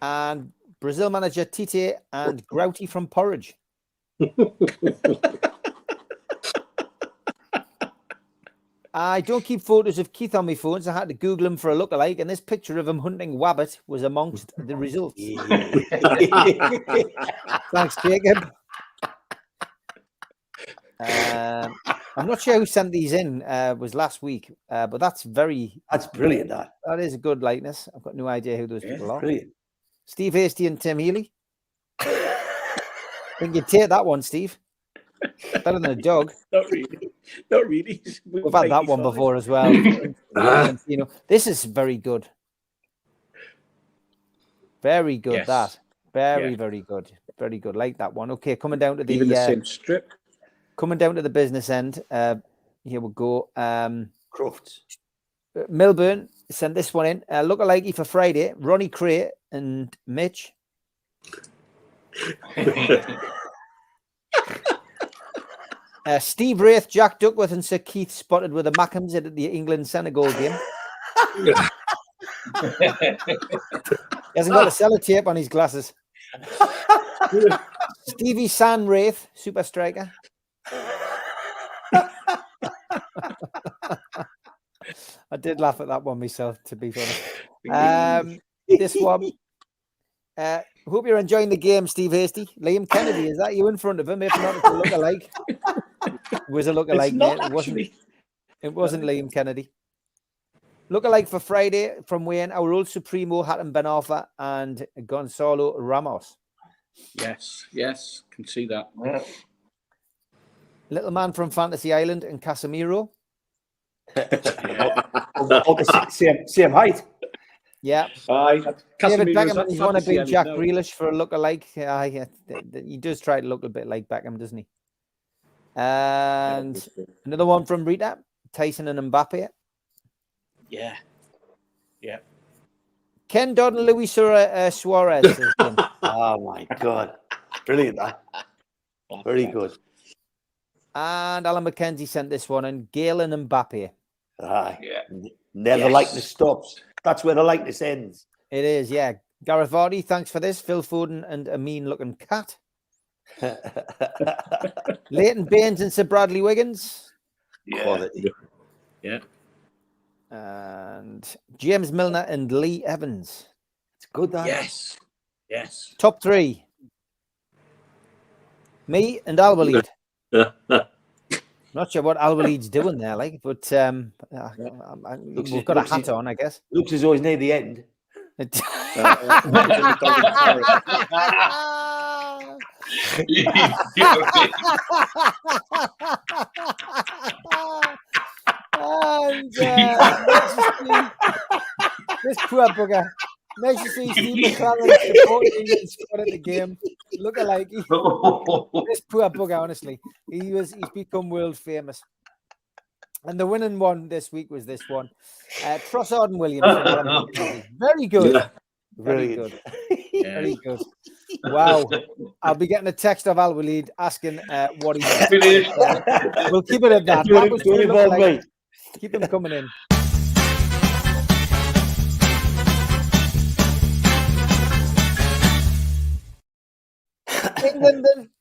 And Brazil manager Tite and Grouty from Porridge. I don't keep photos of Keith on my phone, so I had to Google him for a lookalike, and this picture of him hunting wabbit was amongst the results. Thanks, Jacob. I'm not sure who sent these in. Was last week, but that's brilliant. That is a good likeness. I've got no idea who those people are. Brilliant. Steve Hasty and Tim Healy. I think you'd take that one, Steve. Better than a dog. Not really. Not really. We've had that one before as well. You know, this is very good. Very good. Yes. That very good. Very good. Like that one. Okay, coming down to the even the same strip. Coming down to the business end. Here we go. Crofts. Milburn sent this one in. Lookalikey for Friday. Ronnie Cray and Mitch. Steve Wraith, Jack Duckworth, and Sir Keith spotted with the Mackhams at the England-Senegal game. He hasn't got a sellotape on his glasses. Stevie San Wraith, super striker. I did laugh at that one myself, to be honest. This one. Hope you're enjoying the game, Steve Hasty. Liam Kennedy, is that you in front of him? If not, it's a look-alike. It was a look-alike, mate. It wasn't Liam Kennedy. Look-alike for Friday from Wayne, our old Supremo, Hatem Ben Arfa and Gonzalo Ramos. Yes, can see that. Yeah. Little man from Fantasy Island and Casemiro. Same height. Yeah. David Beckham, he's want to beat Jack Grealish for a look-alike. He does try to look a bit like Beckham, doesn't he? And another one from Rita, Tyson and Mbappe. Yeah. Ken Dodd and Luis Suarez. Oh my God. Brilliant. That. Very good. And Alan McKenzie sent this one, and Gale and Mbappe. Never likeness stops. That's where the likeness ends. It is, yeah. Gareth Vardy, thanks for this. Phil Foden and a mean-looking cat. Leighton Baines and Sir Bradley Wiggins. Quality. Yeah. And James Milner and Lee Evans. It's good, that. Yes. Top three. Me and Al Walid. Not sure what Al Walid's doing there, like, but we've got a hat on, I guess. Looks as though he's near the end. And this poor bugger. Nice to see Steve McClaren supporting England squad at the game. Look alike. This poor bugger, honestly. He's become world famous. And the winning one this week was this one. Trossard and Williams. Very good. Yeah. Very good. Very good. Wow. I'll be getting a text of Al Walid asking what he We'll keep it at that. That was good. Keep them coming in.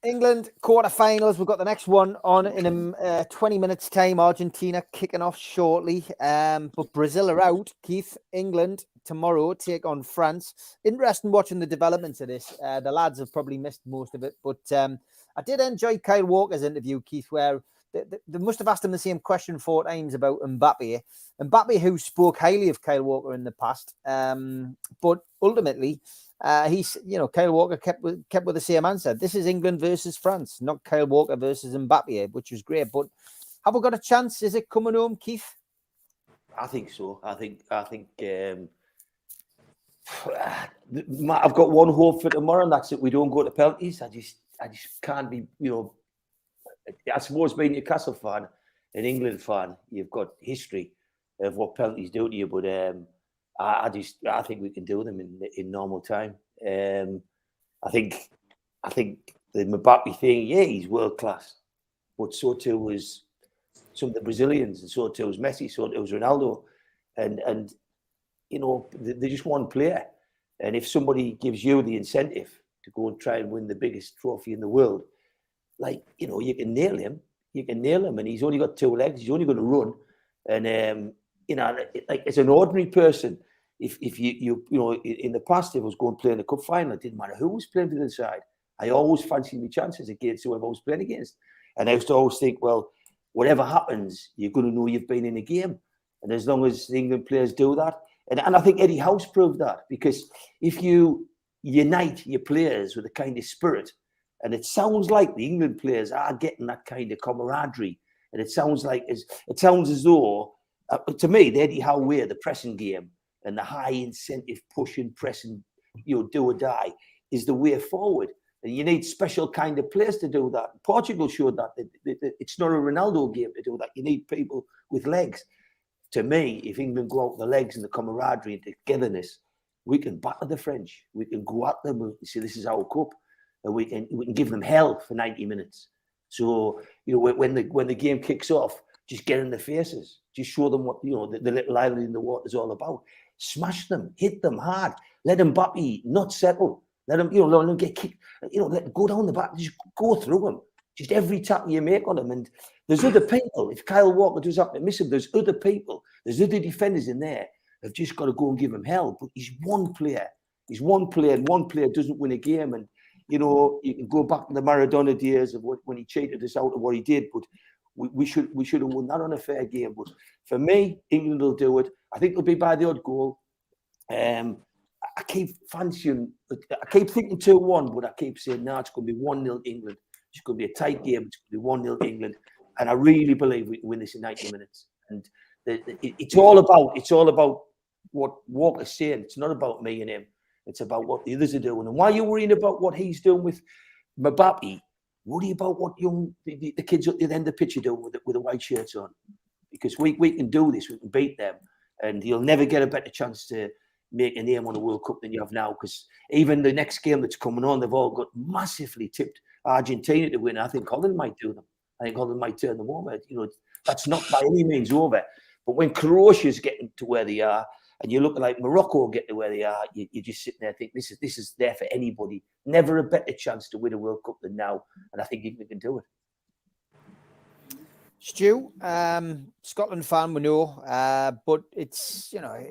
England quarterfinals. We've got the next one on in 20 minutes time. Argentina kicking off shortly. But Brazil are out. Keith, England tomorrow take on France. Interesting watching the developments of this. The lads have probably missed most of it, but I did enjoy Kyle Walker's interview, Keith, where they must have asked him the same question 4 times about Mbappe. Mbappe, who spoke highly of Kyle Walker in the past, but ultimately, Kyle Walker kept with the same answer. This is England versus France, not Kyle Walker versus Mbappe, which was great. But have we got a chance? Is it coming home, Keith? I think so. I think. I've got one hope for tomorrow, and that's that we don't go to penalties. I just can't be. I suppose being a Newcastle fan, an England fan, you've got history of what penalties do to you, but I think we can do them in normal time. I think the Mbappe thing, he's world class, but so too was some of the Brazilians, and so too was Messi, so too was Ronaldo, and they're just one player. And if somebody gives you the incentive to go and try and win the biggest trophy in the world, like, you know, you can nail him. You can nail him, and he's only got 2 legs. He's only going to run. And, you know, like as an ordinary person, if you know, in the past, if I was going to play in the cup final, it didn't matter who was playing for the side. I always fancied my chances against whoever I was playing against. And I used to always think, well, whatever happens, you're going to know you've been in a game. And as long as the England players do that, and I think Eddie House proved that, because if you unite your players with a kind of spirit, and it sounds like the England players are getting that kind of camaraderie, and it sounds as though, to me, the Eddie Howe way, the pressing game and the high incentive pushing, pressing, you know, do or die is the way forward. And you need special kind of players to do that. Portugal showed that. It's not a Ronaldo game to do that. You need people with legs. To me, if England go out with the legs and the camaraderie and togetherness, we can batter the French. We can go at them and say, this is our cup. And we can give them hell for 90 minutes. So, you know, when the game kicks off, just get in their faces. Just show them what, you know, the little island in the water is all about. Smash them, hit them hard. Let Mbappe not settle. Let them, you know, let them get kicked. You know, let them go down the back. Just go through them. Just every tackle you make on them. And there's other people. If Kyle Walker does happen to miss him, there's other people. There's other defenders in there. They've just got to go and give him hell. But he's one player. He's one player, and one player doesn't win a game. And you know, you can go back to the Maradona days of when he cheated us out of what he did, but we should have won that on a fair game. But for me, England will do it. I think it'll be by the odd goal. I keep thinking 2-1, but I keep saying, no, it's going to be 1-0 England. It's going to be a tight game. It's going to be 1-0 England. And I really believe we can win this in 90 minutes. And it's all about what Walker's saying. It's not about me and him. It's about what the others are doing. And why are you worrying about what he's doing with Mbappe? Worry about what the kids at the end of the pitch are doing with the white shirts on. Because we can do this. We can beat them. And you'll never get a better chance to make a name on the World Cup than you have now. Because even the next game that's coming on, they've all got massively tipped Argentina to win. I think Holland might do them. I think Holland might turn them over. You know, that's not by any means over. But when Croatia's getting to where they are, and you look like Morocco get to where they are, you just sit there and think this is there for anybody. Never a better chance to win a World Cup than now, and I think England can do it. Stu, Scotland fan, we know, but it's, you know,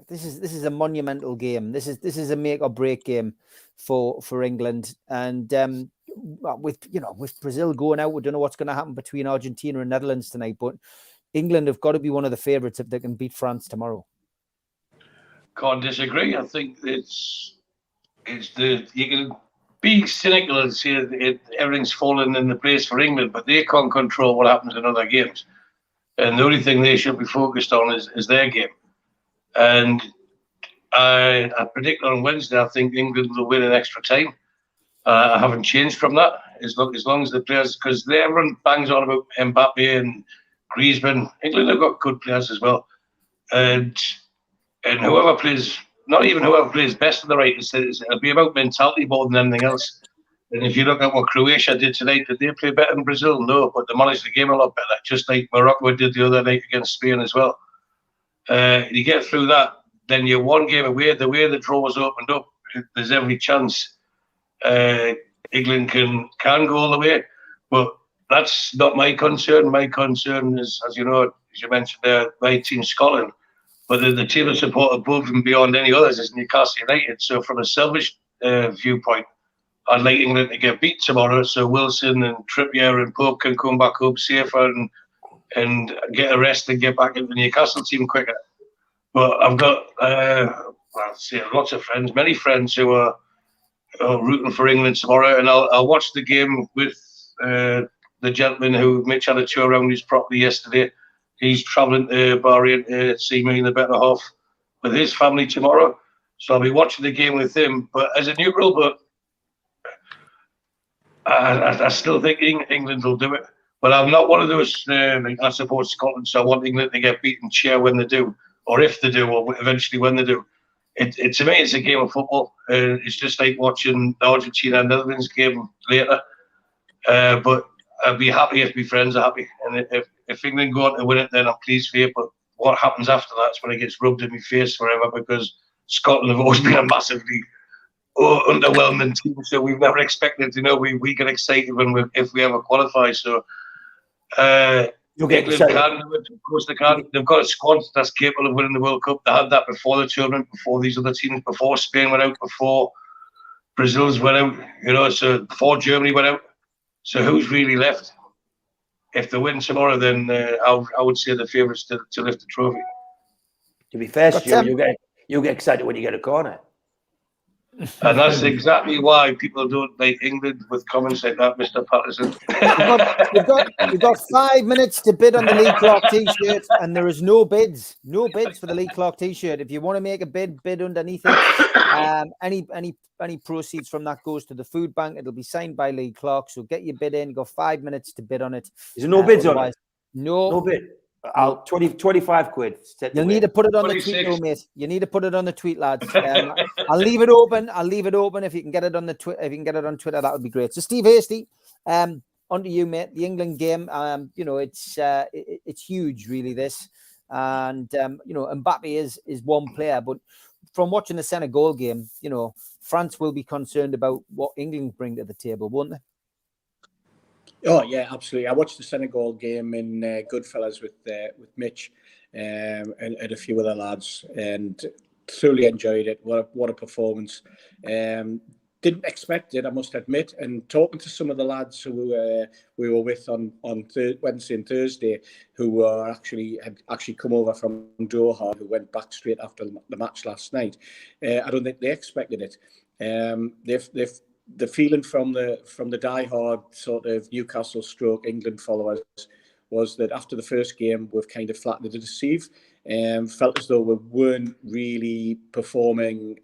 this is a monumental game. This is a make or break game for England, and with Brazil going out, we don't know what's going to happen between Argentina and Netherlands tonight, but England have got to be one of the favourites if they can beat France tomorrow. Can't disagree. I think you can be cynical and say everything's fallen into place for England, but they can't control what happens in other games. And the only thing they should be focused on is their game. And I predict on Wednesday, I think England will win in extra time. I haven't changed from that. As long as the players, because everyone bangs on about Mbappe and Griezmann. England have got good players as well. And whoever plays, not even whoever plays best on the right, it'll be about mentality more than anything else. And if you look at what Croatia did tonight, did they play better than Brazil? No, but they managed the game a lot better, just like Morocco did the other night against Spain as well. You get through that, then you're one game away. The way the draw was opened up, there's every chance England can go all the way. But that's not my concern. My concern is, as you know, as you mentioned there, my team, Scotland. But the team I support above and beyond any others is Newcastle United. So from a selfish viewpoint, I'd like England to get beat tomorrow so Wilson and Trippier and Pope can come back home safer and get a rest and get back into the Newcastle team quicker. But I've got lots of friends, many friends who are rooting for England tomorrow, and I'll watch the game with the gentleman who Mitch had a tour around his property yesterday. He's travelling to Bahrain to see me in the better half with his family tomorrow. So I'll be watching the game with him. But as a neutral, but I still think England will do it. But I'm not one of those, I support Scotland, so I want England to get beaten, cheer when they do, or if they do, or eventually when they do. To me, it's a game of football. It's just like watching the Argentina and Netherlands game later. But I'd be happy if my friends are happy. And if England go on to win it, then I'm pleased for you. But what happens after that is when it gets rubbed in my face forever, because Scotland have always been a massively underwhelming team, so we've never expected, we get excited if we ever qualify. So England can do it, of course they can. They've got a squad that's capable of winning the World Cup. They had that before the tournament, before these other teams, before Spain went out, before Brazil's went out, so before Germany went out. So who's really left? If they win tomorrow, then I would say the favourites to lift the trophy. To be fair, Stu, you get excited when you get a corner. And that's exactly why people don't like England with comments like that, Mr. Patterson. You've got 5 minutes to bid on the Lee Clark t-shirt, and there is no bids for the Lee Clark t-shirt. If you want to make a bid underneath it. Any proceeds from that goes to the food bank. It'll be signed by Lee Clark. So get your bid in. Got 5 minutes to bid on it. Is there no bids on it? No bid. 25 quid. You'll need to put it on 26. The tweet, though, mate. You need to put it on the tweet, lads. I'll leave it open. If you can get it on the Twitter, that would be great. So, Steve Hasty, on to you, mate. The England game, it's huge, really. This, and Mbappe is one player, but from watching the Senegal game, France will be concerned about what England bring to the table, won't they? Oh yeah, absolutely. I watched the Senegal game in Goodfellas with Mitch and a few other lads, and thoroughly enjoyed it. What a performance! Didn't expect it, I must admit. And talking to some of the lads who we were with on Wednesday and Thursday, who had actually come over from Doha, who went back straight after the match last night. I don't think they expected it. The feeling from the diehard sort of Newcastle stroke England followers was that after the first game, we've kind of flattened to deceive. Felt as though we weren't really performing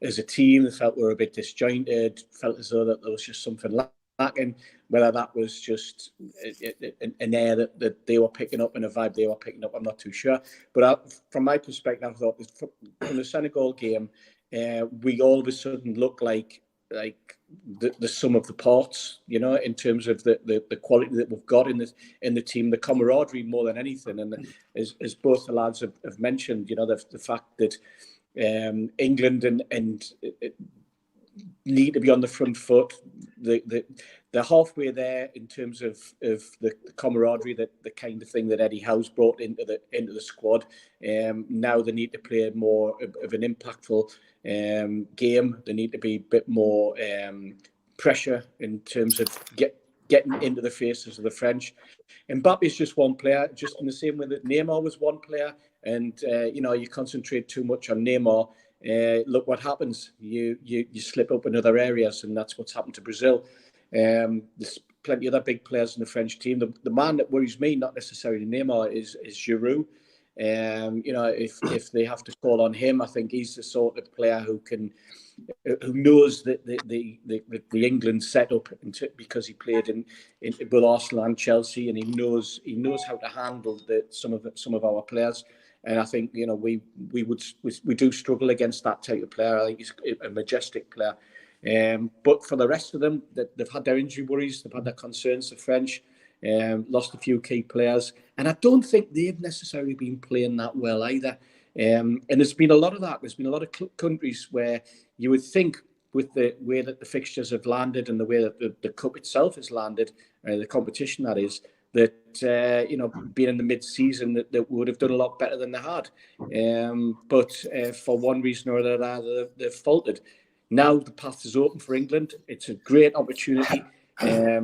as a team. Felt we were a bit disjointed. Felt as though that there was just something lacking. Whether that was just an air that they were picking up and a vibe they were picking up, I'm not too sure. But from my perspective, I thought from the Senegal game, we all of a sudden look like the sum of the parts, in terms of the quality that we've got in the team, the camaraderie more than anything. And as both the lads have mentioned, the fact that England and need to be on the front foot. They're halfway there in terms of the camaraderie, the kind of thing that Eddie Howe's brought into the squad. Now they need to play more of an impactful game. They need to be a bit more pressure in terms of getting into the faces of the French. Mbappe is just one player, just in the same way that Neymar was one player. And you concentrate too much on Neymar. Look what happens. You slip up in other areas, and that's what's happened to Brazil. There's plenty of other big players in the French team. The man that worries me, not necessarily Neymar, is Giroud. If they have to call on him, I think he's the sort of player who knows the England setup because he played in both Arsenal and Chelsea, and he knows how to handle some of our players. And I think we do struggle against that type of player. I think he's a majestic player. But for the rest of them, they've had their injury worries, they've had their concerns. The French lost a few key players, and I don't think they've necessarily been playing that well either. And there's been a lot of that. There's been a lot of countries where you would think, with the way that the fixtures have landed and the way that the cup itself has landed, the competition that is, that being in the mid-season, that would have done a lot better than they had. But for one reason or another, they've faltered. Now the path is open for England. It's a great opportunity. For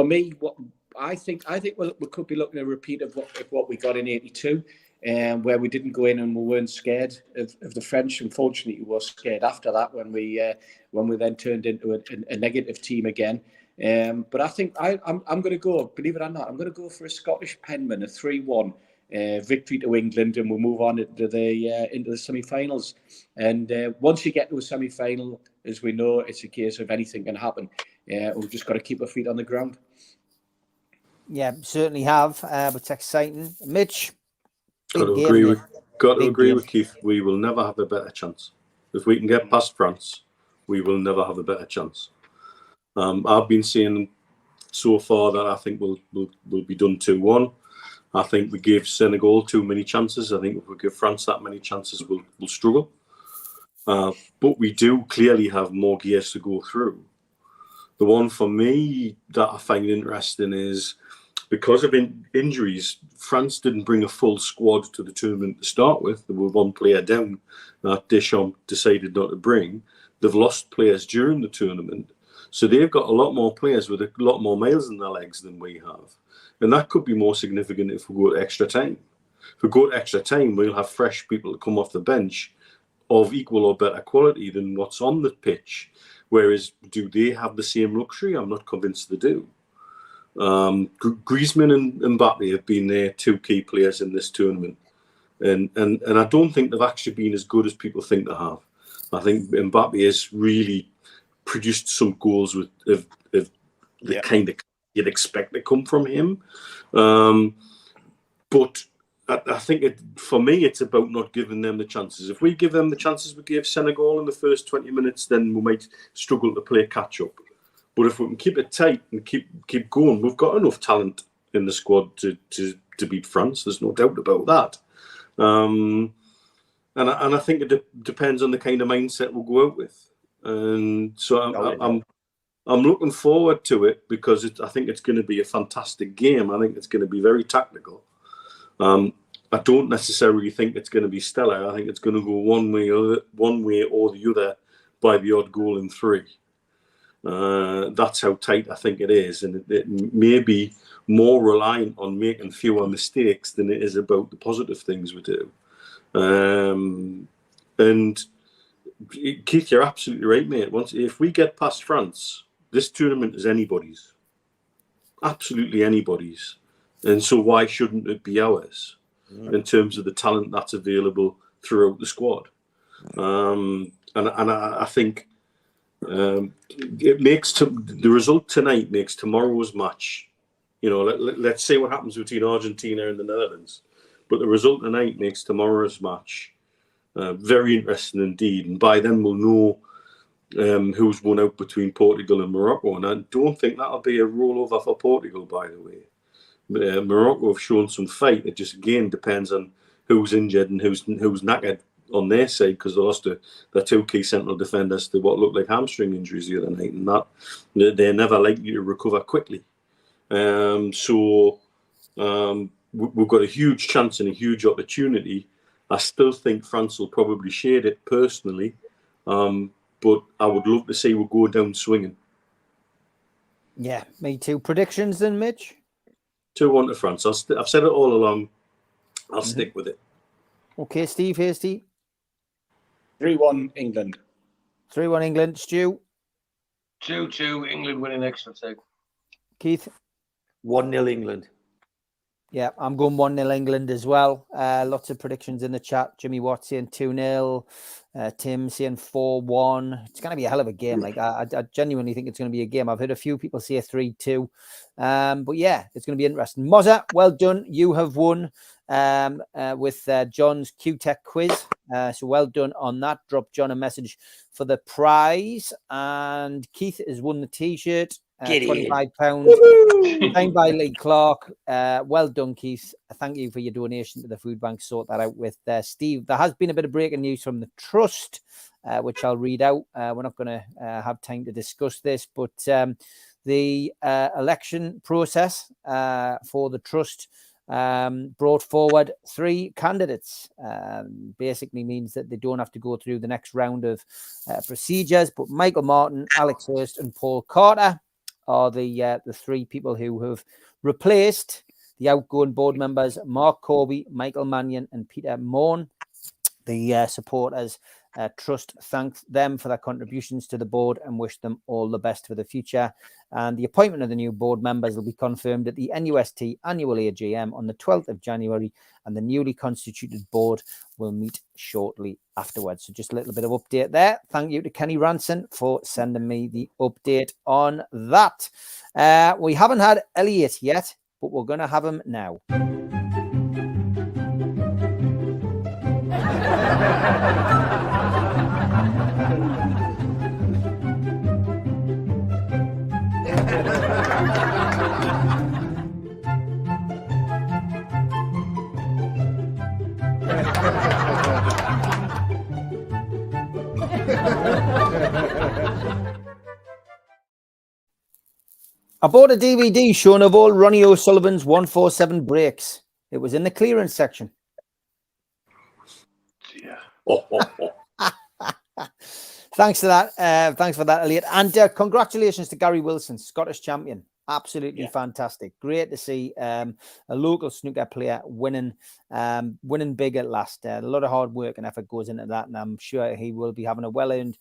me, what I think we could be looking at a repeat of what we got in '82, where we didn't go in and we weren't scared of the French. Unfortunately, we were scared after that when we then turned into a negative team again. But I think I'm going to go, believe it or not, I'm going to go for a Scottish penman, a 3-1 victory to England, and we'll move on into the semi-finals. And once you get to a semi-final, as we know, it's a case of anything can happen. We've just got to keep our feet on the ground. Yeah, certainly have. But it's exciting. Mitch? Got to agree with Keith. We will never have a better chance. If we can get past France, we will never have a better chance. I've been seeing so far that I think we'll be done 2-1. I think we gave Senegal too many chances. I think if we give France that many chances, we'll struggle. But we do clearly have more gears to go through. The one for me that I find interesting is because of injuries, France didn't bring a full squad to the tournament to start with. There were one player down that Deschamps decided not to bring. They've lost players during the tournament. So they've got a lot more players with a lot more miles in their legs than we have. And that could be more significant if we go to extra time. If we go to extra time, we'll have fresh people to come off the bench of equal or better quality than what's on the pitch. Whereas, do they have the same luxury? I'm not convinced they do. Griezmann and Mbappe have been their two key players in this tournament. And I don't think they've actually been as good as people think they have. I think Mbappe has really produced some goals of the kind of you'd expect to come from him. But I think for me, it's about not giving them the chances. If we give them the chances we gave Senegal in the first 20 minutes, then we might struggle to play catch up. But if we can keep it tight and keep going, we've got enough talent in the squad to beat France. There's no doubt about that. And I think it depends on the kind of mindset we'll go out with. And so I'm looking forward to it because I think it's going to be a fantastic game. I think it's going to be very tactical. I don't necessarily think it's going to be stellar. I think it's going to go one way or the other by the odd goal in three. That's how tight I think it is, and it may be more reliant on making fewer mistakes than it is about the positive things we do. And Keith, you're absolutely right, mate. If we get past France, this tournament is anybody's, absolutely anybody's, and so why shouldn't it be ours in terms of the talent that's available throughout the squad? And I think. It makes the result tonight makes tomorrow's match. Let's say what happens between Argentina and the Netherlands, but the result tonight makes tomorrow's match very interesting indeed. And by then we'll know who's won out between Portugal and Morocco. And I don't think that'll be a rollover for Portugal, by the way. Morocco have shown some fight. It just again depends on who's injured and who's knackered on their side, because they lost their two key central defenders to what looked like hamstring injuries the other night, and that they're never likely to recover quickly. So we've got a huge chance and a huge opportunity. I still think France will probably shade it personally, but I would love to see we'll go down swinging. Yeah, me too. Predictions then, Mitch? 2-1 to France. I've said it all along. I'll stick with it. Okay, Steve, here's Steve. 3-1 England. 3-1 England. Stu? 2-2 England winning extra time. Keith? 1-0 England. Yeah, I'm going 1-0 England as well. Lots of predictions in the chat. Jimmy Watt saying 2-0. Tim saying 4-1. It's going to be a hell of a game. Like I genuinely think it's going to be a game. I've heard a few people say 3-2. But yeah, it's going to be interesting. Mozza, well done. You have won with John's Q-Tech quiz. So well done on that. Drop John a message for the prize. And Keith has won the T-shirt. £25 signed by Lee Clark. Well done, Keith. Thank you for your donation to the food bank. Sort that out with Steve. There has been a bit of breaking news from the trust, which I'll read out. We're not going to have time to discuss this, but the election process for the trust brought forward 3 candidates. Basically means that they don't have to go through the next round of procedures. But Michael Martin, Alex Hurst, and Paul Carter are the 3 people who have replaced the outgoing board members, Mark Corby, Michael Mannion, and Peter Morn. The supporters trust thanks them for their contributions to the board and wish them all the best for the future. And the appointment of the new board members will be confirmed at the NUST annual AGM on the 12th of January, and the newly constituted board will meet shortly afterwards. So just a little bit of update there. Thank you to Kenny Ranson for sending me the update on that. We haven't had Elliot yet, but we're going to have him now. I bought a DVD showing of all Ronnie O'Sullivan's 147 breaks. It was in the clearance section. Yeah. Thanks for that. Thanks for that, Elliot. And congratulations to Gary Wilson, Scottish champion. Absolutely fantastic. Great to see a local snooker player winning big at last. A lot of hard work and effort goes into that, and I'm sure he will be having a well-earned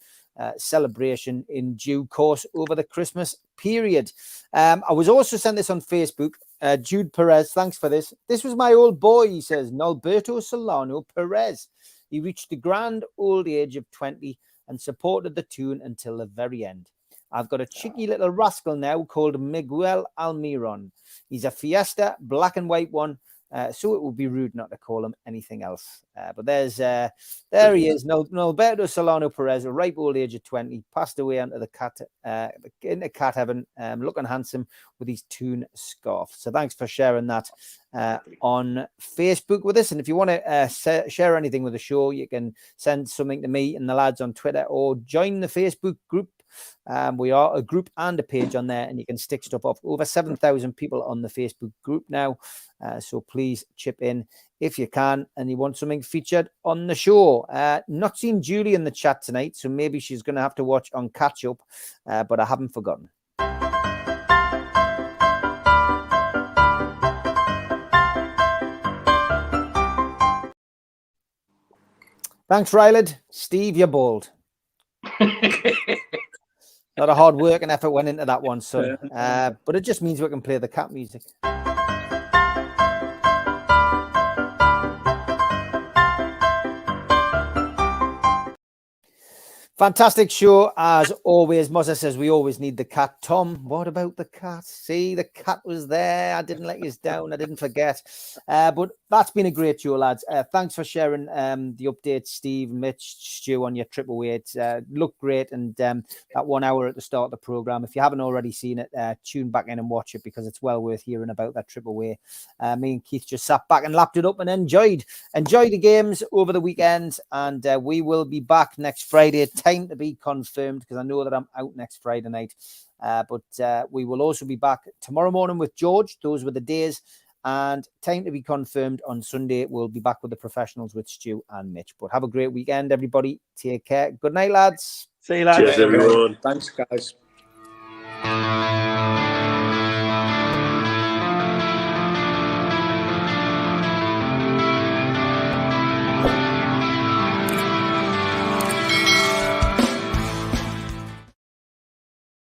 celebration in due course over the Christmas period. I was also sent this on Facebook. Jude Perez, thanks for this. This was my old boy, he says, Nalberto Solano Perez. He reached the grand old age of 20 and supported the tune until the very end. I've got a cheeky little rascal now called Miguel Almiron. He's a Fiesta, black and white one, so it would be rude not to call him anything else. But there he is, Nalberto Solano Perez, a ripe old age of 20, passed away into cat heaven, looking handsome with his tune scarf. So thanks for sharing that on Facebook with us. And if you want to share anything with the show, you can send something to me and the lads on Twitter, or join the Facebook group. We are a group and a page on there, and you can stick stuff off. Over 7,000 people on the Facebook group now. So please chip in if you can, and you want something featured on the show. Not seen Julie in the chat tonight, so maybe she's going to have to watch on catch up, but I haven't forgotten. Thanks, Ryled. Steve, you're bold. A lot of hard work and effort went into that one, son. But it just means we can play the cat music. Fantastic show, as always. Mozza says we always need the cat. Tom, what about the cat? See, the cat was there. I didn't let you down. I didn't forget. But that's been a great show, lads. Thanks for sharing the updates, Steve, Mitch, Stu, on your trip away. It looked great. And that 1 hour at the start of the program, if you haven't already seen it, tune back in and watch it, because it's well worth hearing about that trip away. Me and Keith just sat back and lapped it up and enjoyed the games over the weekend. And we will be back next Friday. Time to be confirmed, because I know that I'm out next Friday night. But we will also be back tomorrow morning with George. Those were the days. And time to be confirmed on Sunday. We'll be back with the professionals with Stu and Mitch. But have a great weekend, everybody. Take care. Good night, lads. See you lads. Cheers, everyone. Thanks, guys.